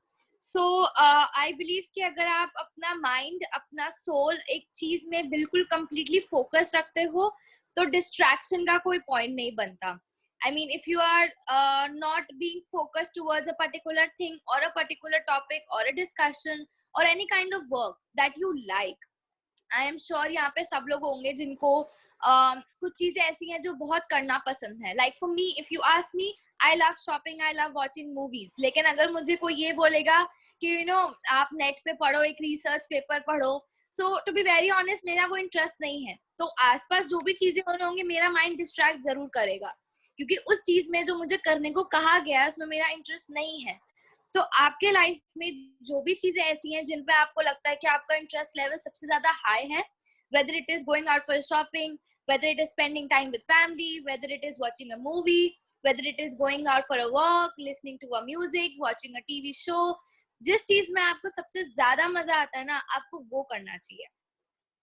So I believe कि अगर आप अपना mind, अपना soul एक चीज में बिल्कुल completely focus रखते हो, तो distraction का कोई point नहीं बनता. I mean, if you are not being focused towards a particular thing or a particular topic or a discussion or any kind of work that you like, I am sure यहाँ पे सब लोग होंगे जिनको कुछ चीजें ऐसी हैं जो बहुत करना पसंद है. Like for me, if you ask me, I love shopping, I love watching movies. लेकिन अगर मुझे कोई ये बोलेगा कि यू नो आप नेट पे पढ़ो, एक रिसर्च पेपर पढ़ो, सो टू बी वेरी ऑनेस्ट मेरा वो इंटरेस्ट नहीं है. तो आसपास जो भी चीजें हो रही होंगी मेरा माइंड डिस्ट्रैक्ट जरूर करेगा, क्योंकि उस चीज में जो मुझे करने को कहा गया है उसमें मेरा इंटरेस्ट नहीं है. तो आपके लाइफ में जो भी चीजें ऐसी हैं जिन पे आपको लगता है कि आपका इंटरेस्ट लेवल सबसे ज्यादा हाई है, whether it is going out for shopping, whether it is spending time with family, whether it is watching a movie, whether it is going out for a walk, listening to a music, watching a TV show, जिस चीज में आपको सबसे ज्यादा मजा आता है ना, आपको वो करना चाहिए,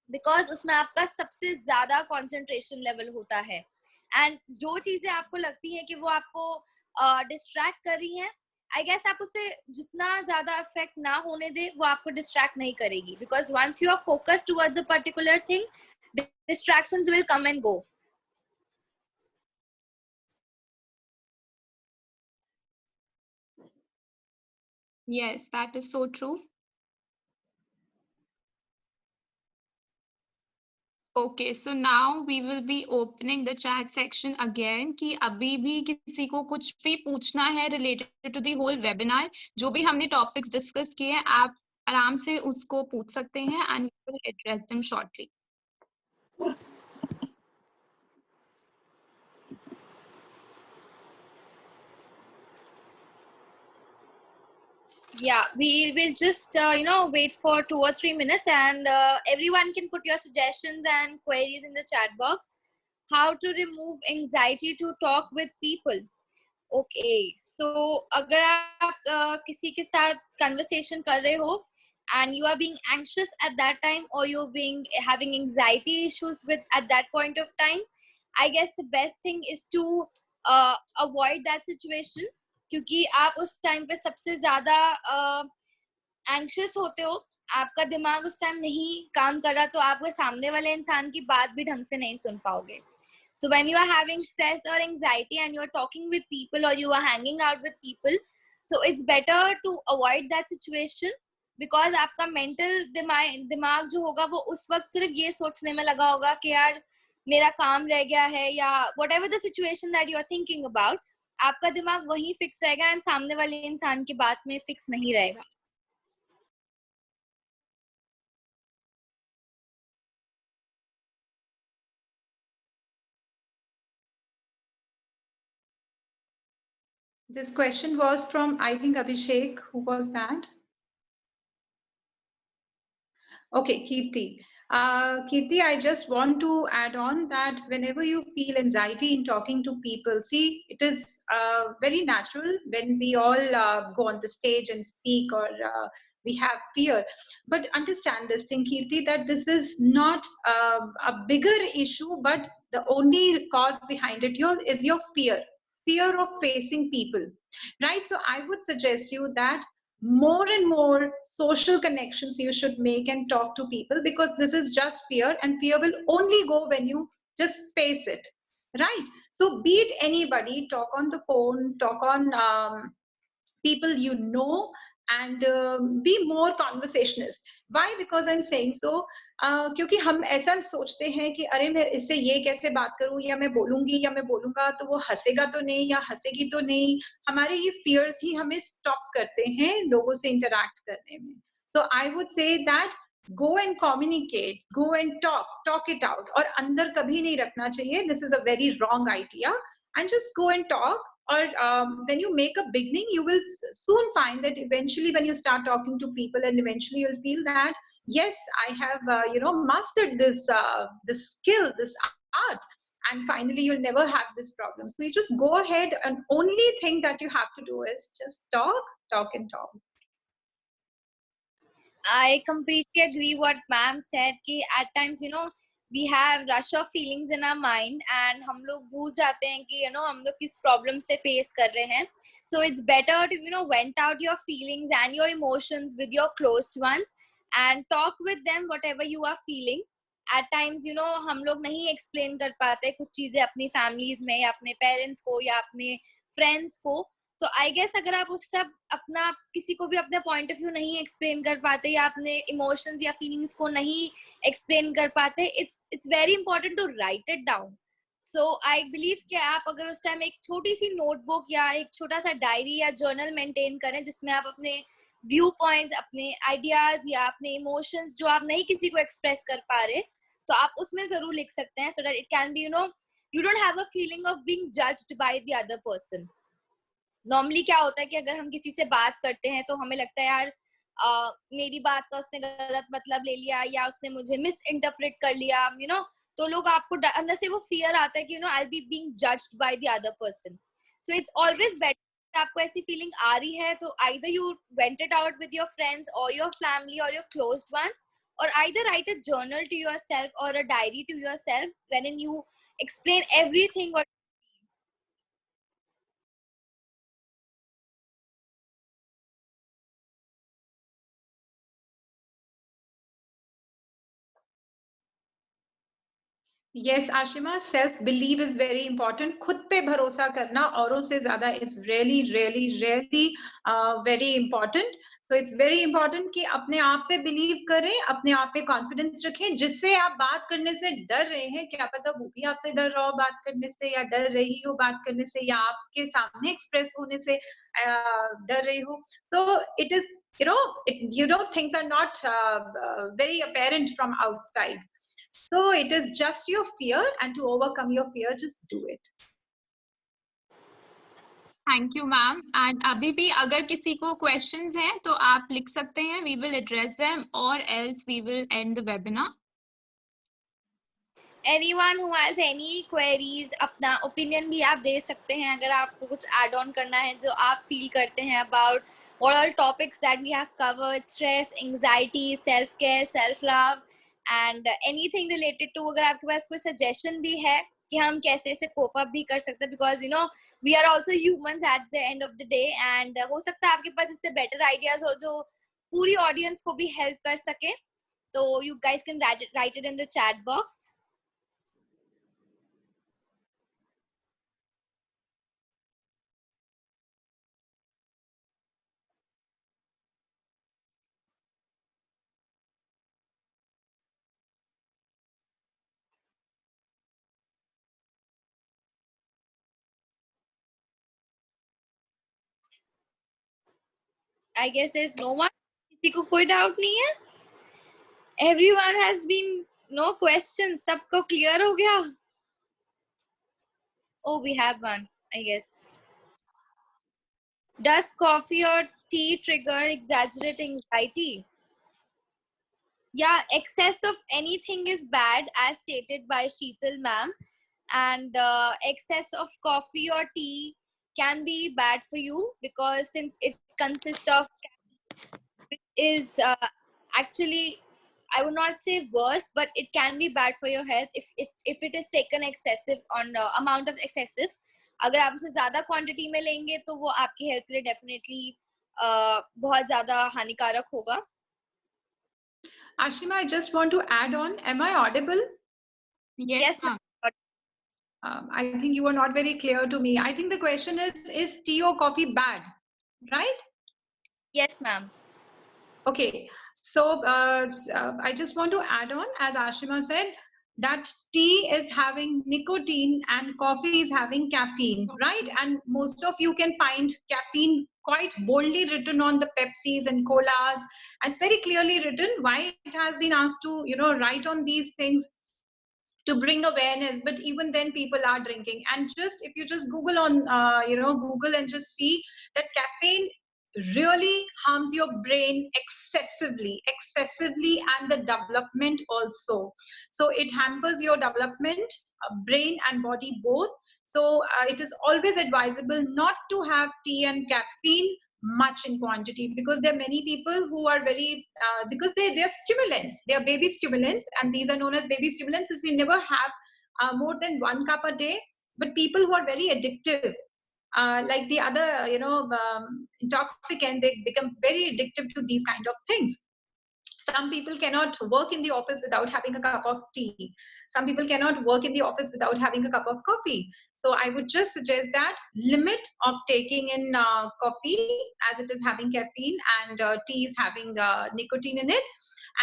बिकॉज उसमें आपका सबसे ज्यादा कंसंट्रेशन लेवल होता है. एंड जो चीजें आपको लगती हैं कि वो आपको डिस्ट्रैक्ट कर रही हैं, आई गेस आप उसे जितना ज्यादा इफेक्ट ना होने दे, वो आपको डिस्ट्रैक्ट नहीं करेगी, because once you are focused towards a particular thing, distractions will come and go. Yes, that is so true. Okay, so now we will be opening the chat section again कि अभी भी किसी को कुछ भी पूछना है related to the whole webinar, जो भी हमने topics discuss किए हैं, आप आराम से उसको पूछ सकते हैं and we will address them shortly. Yeah, we will just wait for 2 or 3 minutes, and everyone can put your suggestions and queries in the chat box. How to remove anxiety to talk with people? Okay, so अगर आप किसी के साथ conversation कर रहे हो and you are being anxious at that time, or you're being having anxiety issues with at that point of time, I guess the best thing is to avoid that situation, क्योंकि आप उस time पे सबसे ज्यादा anxious होते हो, आपका दिमाग उस टाइम नहीं काम कर रहा, तो आप वो सामने वाले इंसान की बात भी ढंग से नहीं सुन पाओगे. So when you are having stress or anxiety and you are talking with people or you are hanging out with people, so it's better to avoid that situation, because आपका mental दिमाग जो होगा वो उस वक्त सिर्फ ये सोचने में लगा होगा कि यार मेरा काम रह गया है, या whatever the situation that you are thinking about, आपका दिमाग वहीं फिक्स रहेगा एंड सामने वाले इंसान की बात में फिक्स नहीं रहेगा. This question was from, I think, Abhishek. Who was that? Okay, Kirti. Kirti, I just want to add on that whenever you feel anxiety in talking to people, see, it is very natural when we all go on the stage and speak, or we have fear. But understand this thing, Kirti, that this is not a bigger issue, but the only cause behind it is your fear of facing people, right? So I would suggest you that more and more social connections you should make and talk to people, because this is just fear, and fear will only go when you just face it, right? So be it anybody, talk on the phone, talk on people you know, and be more conversationalist. Why? Because I'm saying so क्योंकि हम ऐसा सोचते हैं कि अरे मैं इससे ये कैसे बात करूं, या मैं बोलूंगी या मैं बोलूंगा तो वो हंसेगा तो नहीं या हंसेगी तो नहीं. हमारे ये फियर्स ही हमें स्टॉप करते हैं लोगों से इंटरैक्ट करने में. So I would say that go and communicate, go and talk it out, और अंदर कभी नहीं रखना चाहिए. This is a very wrong idea, and just go and talk or when you make a beginning, you will soon find that eventually when you start talking to people, and eventually you'll feel that yes, I have mastered this skill, this art, and finally you'll never have this problem. So you just go ahead, and only thing that you have to do is just talk and talk. I completely agree what ma'am said कि at times we have rush of feelings in our mind and हम लोग भूल जाते हैं कि हम लोग किस problem से face कर रहे हैं. So it's better to vent out your feelings and your emotions with your close ones and talk with them whatever you are feeling. At times हम लोग नहीं explain कर पाते कुछ चीजें अपनी families में या अपने parents को या अपने friends को. तो आई गेस अगर आप उस सब अपना किसी को भी अपना पॉइंट ऑफ व्यू नहीं एक्सप्लेन कर पाते या अपने इमोशंस या फीलिंग्स को नहीं एक्सप्लेन कर पाते, it's very important to write it down. So I believe कि आप अगर उस टाइम एक छोटी सी नोटबुक या एक छोटा सा डायरी या जर्नल मेंटेन करें जिसमें आप अपने व्यू पॉइंट्स, अपने आइडियाज या अपने इमोशंस जो आप नहीं किसी को एक्सप्रेस कर पा रहे, तो आप उसमें जरूर लिख सकते हैं, so that it can be you don't have a feeling of being judged by the other person. Normally क्या होता है कि अगर हम किसी से बात करते हैं तो हमें लगता है यार मेरी बात का उसने गलत मतलब ले लिया या उसने मुझे मिस इंटरप्रेट कर लिया, तो लोग आपको अंदर से वो फियर आता है कि I be being judged by the other person. So it's always better, आपको ऐसी फीलिंग आ रही है तो either you vent it out with your friends और योर फैमिली और your closed ones, or either write a journal to yourself or a diary to yourself wherein you explain everything what. Yes, Ashima, self belief is very important. खुद पे भरोसा करना औरों से ज़्यादा is really very important. So it's very important कि अपने आप पे believe करें, अपने आप पे confidence रखें. जिससे आप बात करने से डर रहे हैं, क्या पता वो भी आपसे डर रहा हो बात करने से, या डर रही हो बात करने से, या आपके सामने express होने से डर रही हो. So it is, things are not very apparent from outside. So it is just your fear, and to overcome your fear, just do it. Thank you ma'am. And अभी भी अगर किसी को क्वेश्चंस हैं तो आप लिख सकते हैं, वी विल एड्रेस देम और else we will end the webinar. Anyone who has any queries, अपना opinion भी आप दे सकते हैं अगर आपको कुछ add on करना है जो आप feel करते हैं about what all topics that we have covered: stress, anxiety, self care, self love and anything related to. अगर आपके पास कोई suggestion भी है कि हम कैसे इसे cope up भी कर सकते हैं, because we are also humans at the end of the day, and हो सकता है आपके पास इससे better ideas हो जो पूरी audience को भी help कर सके, तो you guys can write it in the chat box. I guess there's no one. किसी को कोई doubt नहीं है? Everyone has been no questions. सबको clear हो गया? Oh, we have one, I guess. Does coffee or tea trigger exaggerate anxiety? Yeah, excess of anything is bad, as stated by Sheetal ma'am, and excess of coffee or tea can be bad for you because since it consists of is actually, I would not say worse, but it can be bad for your health if it is taken excessive on amount of excessive. अगर आप उसे ज़्यादा quantity में लेंगे तो वो आपकी health के लिए डेफिनेटली बहुत ज़्यादा हानिकारक होगा. Ashima, I just want to add on. Am I audible? Yes, ma'am. I think you were not very clear to me. I think the question is tea or coffee bad, right? Yes, ma'am. Okay, so I just want to add on, as Ashima said, that tea is having nicotine and coffee is having caffeine, right? And most of you can find caffeine quite boldly written on the Pepsis and colas, and it's very clearly written why it has been asked to, write on these things. to bring awareness, but even then people are drinking. And just if you just Google on Google and just see that caffeine really harms your brain excessively, and the development also. So it hampers your development, brain and body both. So it is always advisable not to have tea and caffeine much in quantity, because there are many people who are very because they're stimulants, they are baby stimulants, and these are known as baby stimulants. So you never have more than 1 cup a day. But people who are very addictive, like the other intoxicant, they become very addictive to these kind of things. Some people cannot work in the office without having a cup of tea. Some people cannot work in the office without having a cup of coffee. So I would just suggest that limit of taking in coffee, as it is having caffeine, and tea is having nicotine in it.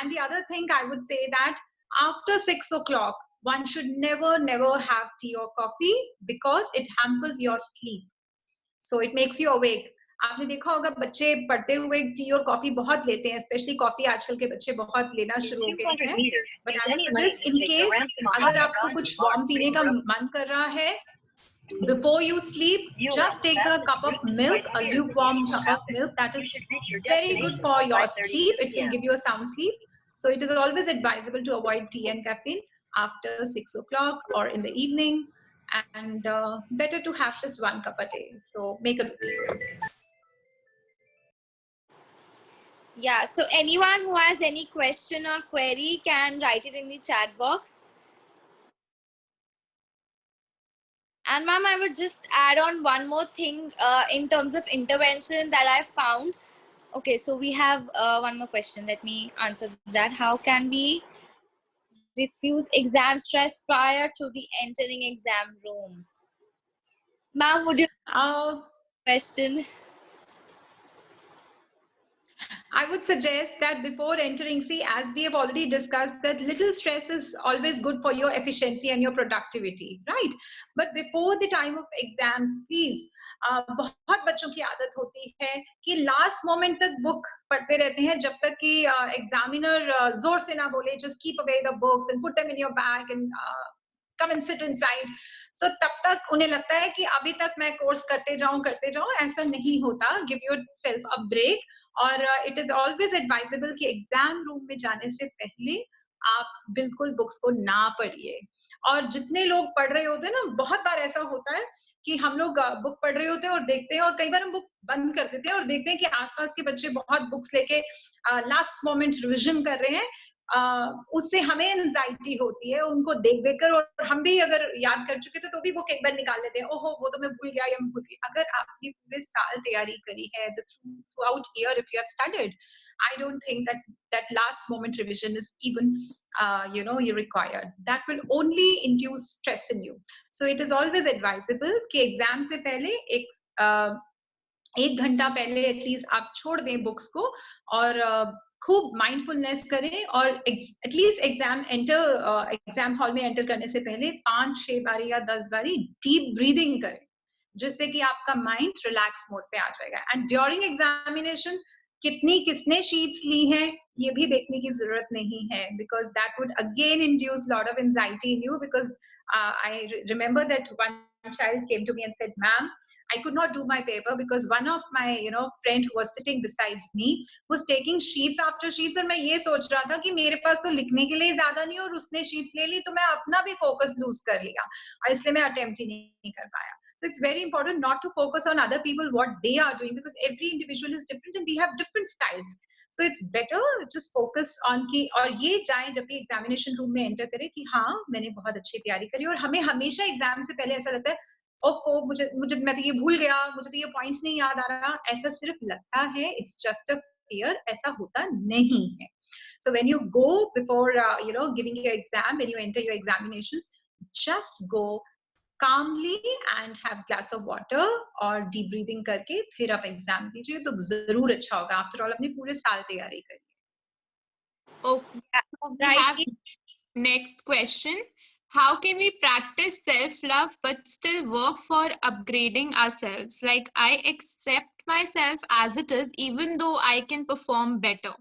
And the other thing I would say that after 6 o'clock, one should never have tea or coffee, because it hampers your sleep. So it makes you awake. आपने देखा होगा बच्चे पढ़ते हुए T और coffee बहुत लेते हैं, स्पेशली कॉफी आजकल के बच्चे बहुत लेना शुरू हो गए हैं. But I would suggest, in case अगर आपको कुछ वार्म पीने का मन कर रहा है, before you sleep, just take a cup of milk, a lukewarm cup of milk. That is very good for your sleep. It will give you a sound sleep. So it is always advisable to avoid tea and caffeine after 6 o'clock or in the evening, and better to have just 1 cup a day. So make a routine. Yeah, so anyone who has any question or query can write it in the chat box. And ma'am, I would just add on one more thing in terms of intervention that I found. Okay, so we have one more question. Let me answer that. How can we refuse exam stress prior to the entering exam room? Ma'am, would you question? I would suggest that before entering, see, as we have already discussed, that little stress is always good for your efficiency and your productivity, right? But before the time of exams, please, बहुत बच्चों की आदत होती है कि last moment तक book पढ़ते रहते हैं, जब तक कि एग्जामिनर जोर से ना बोले just keep away the books and put them in your bag and come and sit inside. So तब तक उन्हें लगता है कि अभी तक मैं कोर्स करते जाऊं. ऐसा नहीं होता. Give yourself a break. और इट इज ऑलवेज एडवाइजेबल कि एग्जाम रूम में जाने से पहले आप बिल्कुल बुक्स को ना पढ़िए. और जितने लोग पढ़ रहे होते हैं ना, बहुत बार ऐसा होता है कि हम लोग बुक पढ़ रहे होते हैं और देखते हैं, और कई बार हम बुक बंद कर देते हैं और देखते हैं कि आसपास के बच्चे बहुत बुक्स लेके लास्ट मोमेंट रिविजन कर रहे हैं. उससे हमें एंजाइटी होती है उनको देख कर, और हम भी अगर याद कर चुके थे तो भी बुक एक बार निकाल लेते हैं. ओहो, वो तो मैं भूल गया या मैं भूल गई. अगर आपने पूरे साल तैयारी करी है, through out year if you have studied, I don't think that last moment revision is even you required. That will only induce stress in you. So it is always advisable कि एग्जाम से पहले एक घंटा पहले at least आप छोड़ दें books को, और खूब माइंडफुलनेस करें, और एटलीस्ट एग्जाम हॉल में एंटर करने से पहले 5-6 बारी या 10 बारी डीप ब्रीदिंग करें, जिससे कि आपका माइंड रिलैक्स मोड पे आ जाएगा. एंड ड्यूरिंग एग्जामिनेशंस किसने शीट्स ली हैं ये भी देखने की जरूरत नहीं है, because that would again induce lot of anxiety in you. Because I remember that one child came to me and said, ma'am, I could not do my paper because one of my friend who was sitting besides me was taking sheets after sheets, और मैं ये सोच रहा था कि मेरे पास तो लिखने के लिए ज्यादा नहीं, और उसने शीट्स ले ली तो मैं अपना भी फोकस लूज कर लिया, और इसलिए मैं अटेम्प्ट ही नहीं कर पाया. So it's very important not to focus on other people, what they are doing, because every individual is different and we have different styles. So it's better just focus on कि, और ये जाए जब भी examination room में enter करें कि हाँ मैंने बहुत अच्छी तैयारी करी. और हमें हमेशा एग्जाम से पहले ऐसा लगता है, ओह मुझे मैं तो ये भूल गया, मुझे तो ये पॉइंट्स नहीं याद आ रहा. ऐसा सिर्फ लगता है, इट्स जस्ट अ फियर, ऐसा होता नहीं है. So when you go before giving your exam, when you enter your examinations, just go calmly and have glass of water और deep breathing करके फिर आप एग्जाम दीजिए, तो जरूर अच्छा होगा. आफ्टर ऑल आपने पूरे साल तैयारी करी. Okay, we have next question. How can we practice self-love but still work for upgrading ourselves? Like, I accept myself as it is, even though I can perform better.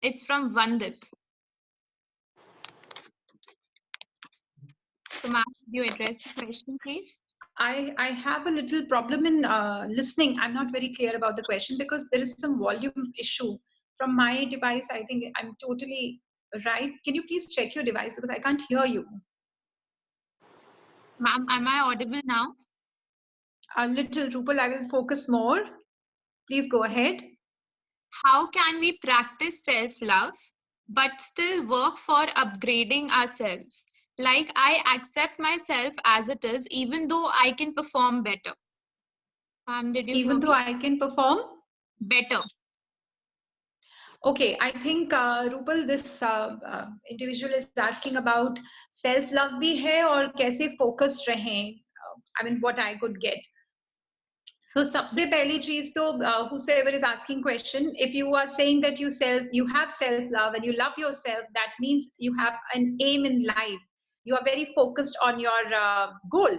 It's from Vandit. ma'am, could you address the question, please? I have a little problem in listening. I'm not very clear about the question because there is some volume issue from my device. I think I'm totally right. Can you please check your device because I can't hear you? Ma'am, am I audible now? A little, Rupal, I will focus more. Please go ahead. How can we practice self-love but still work for upgrading ourselves? Like I accept myself as it is, even though I can perform better. Ma'am, did you hear Even though me? I can perform Better. Okay, I think Rupal, this individual is asking about self-love भी है और कैसे focused रहें. I mean, what I could get. So सबसे पहली चीज तो whosoever is asking question, if you are saying that you have self-love and you love yourself, that means you have an aim in life. You are very focused on your goal,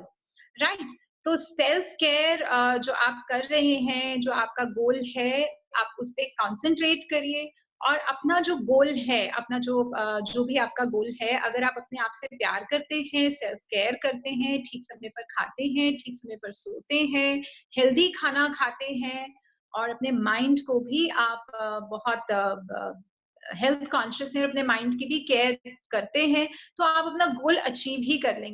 right? तो self care जो आप कर रहे हैं, जो आपका गोल है, आप उस पर कॉन्सेंट्रेट करिए और अपना जो गोल है, अपना जो भी आपका गोल है, अगर आप अपने आप से प्यार करते हैं, सेल्फ केयर करते हैं, ठीक समय पर खाते हैं, ठीक समय पर सोते हैं, हेल्दी खाना खाते हैं और अपने माइंड को भी आप बहुत हेल्थ कॉन्शियस है, अपने माइंड की भी केयर करते हैं, तो आप अपना गोल अचीव ही कर लेंगे.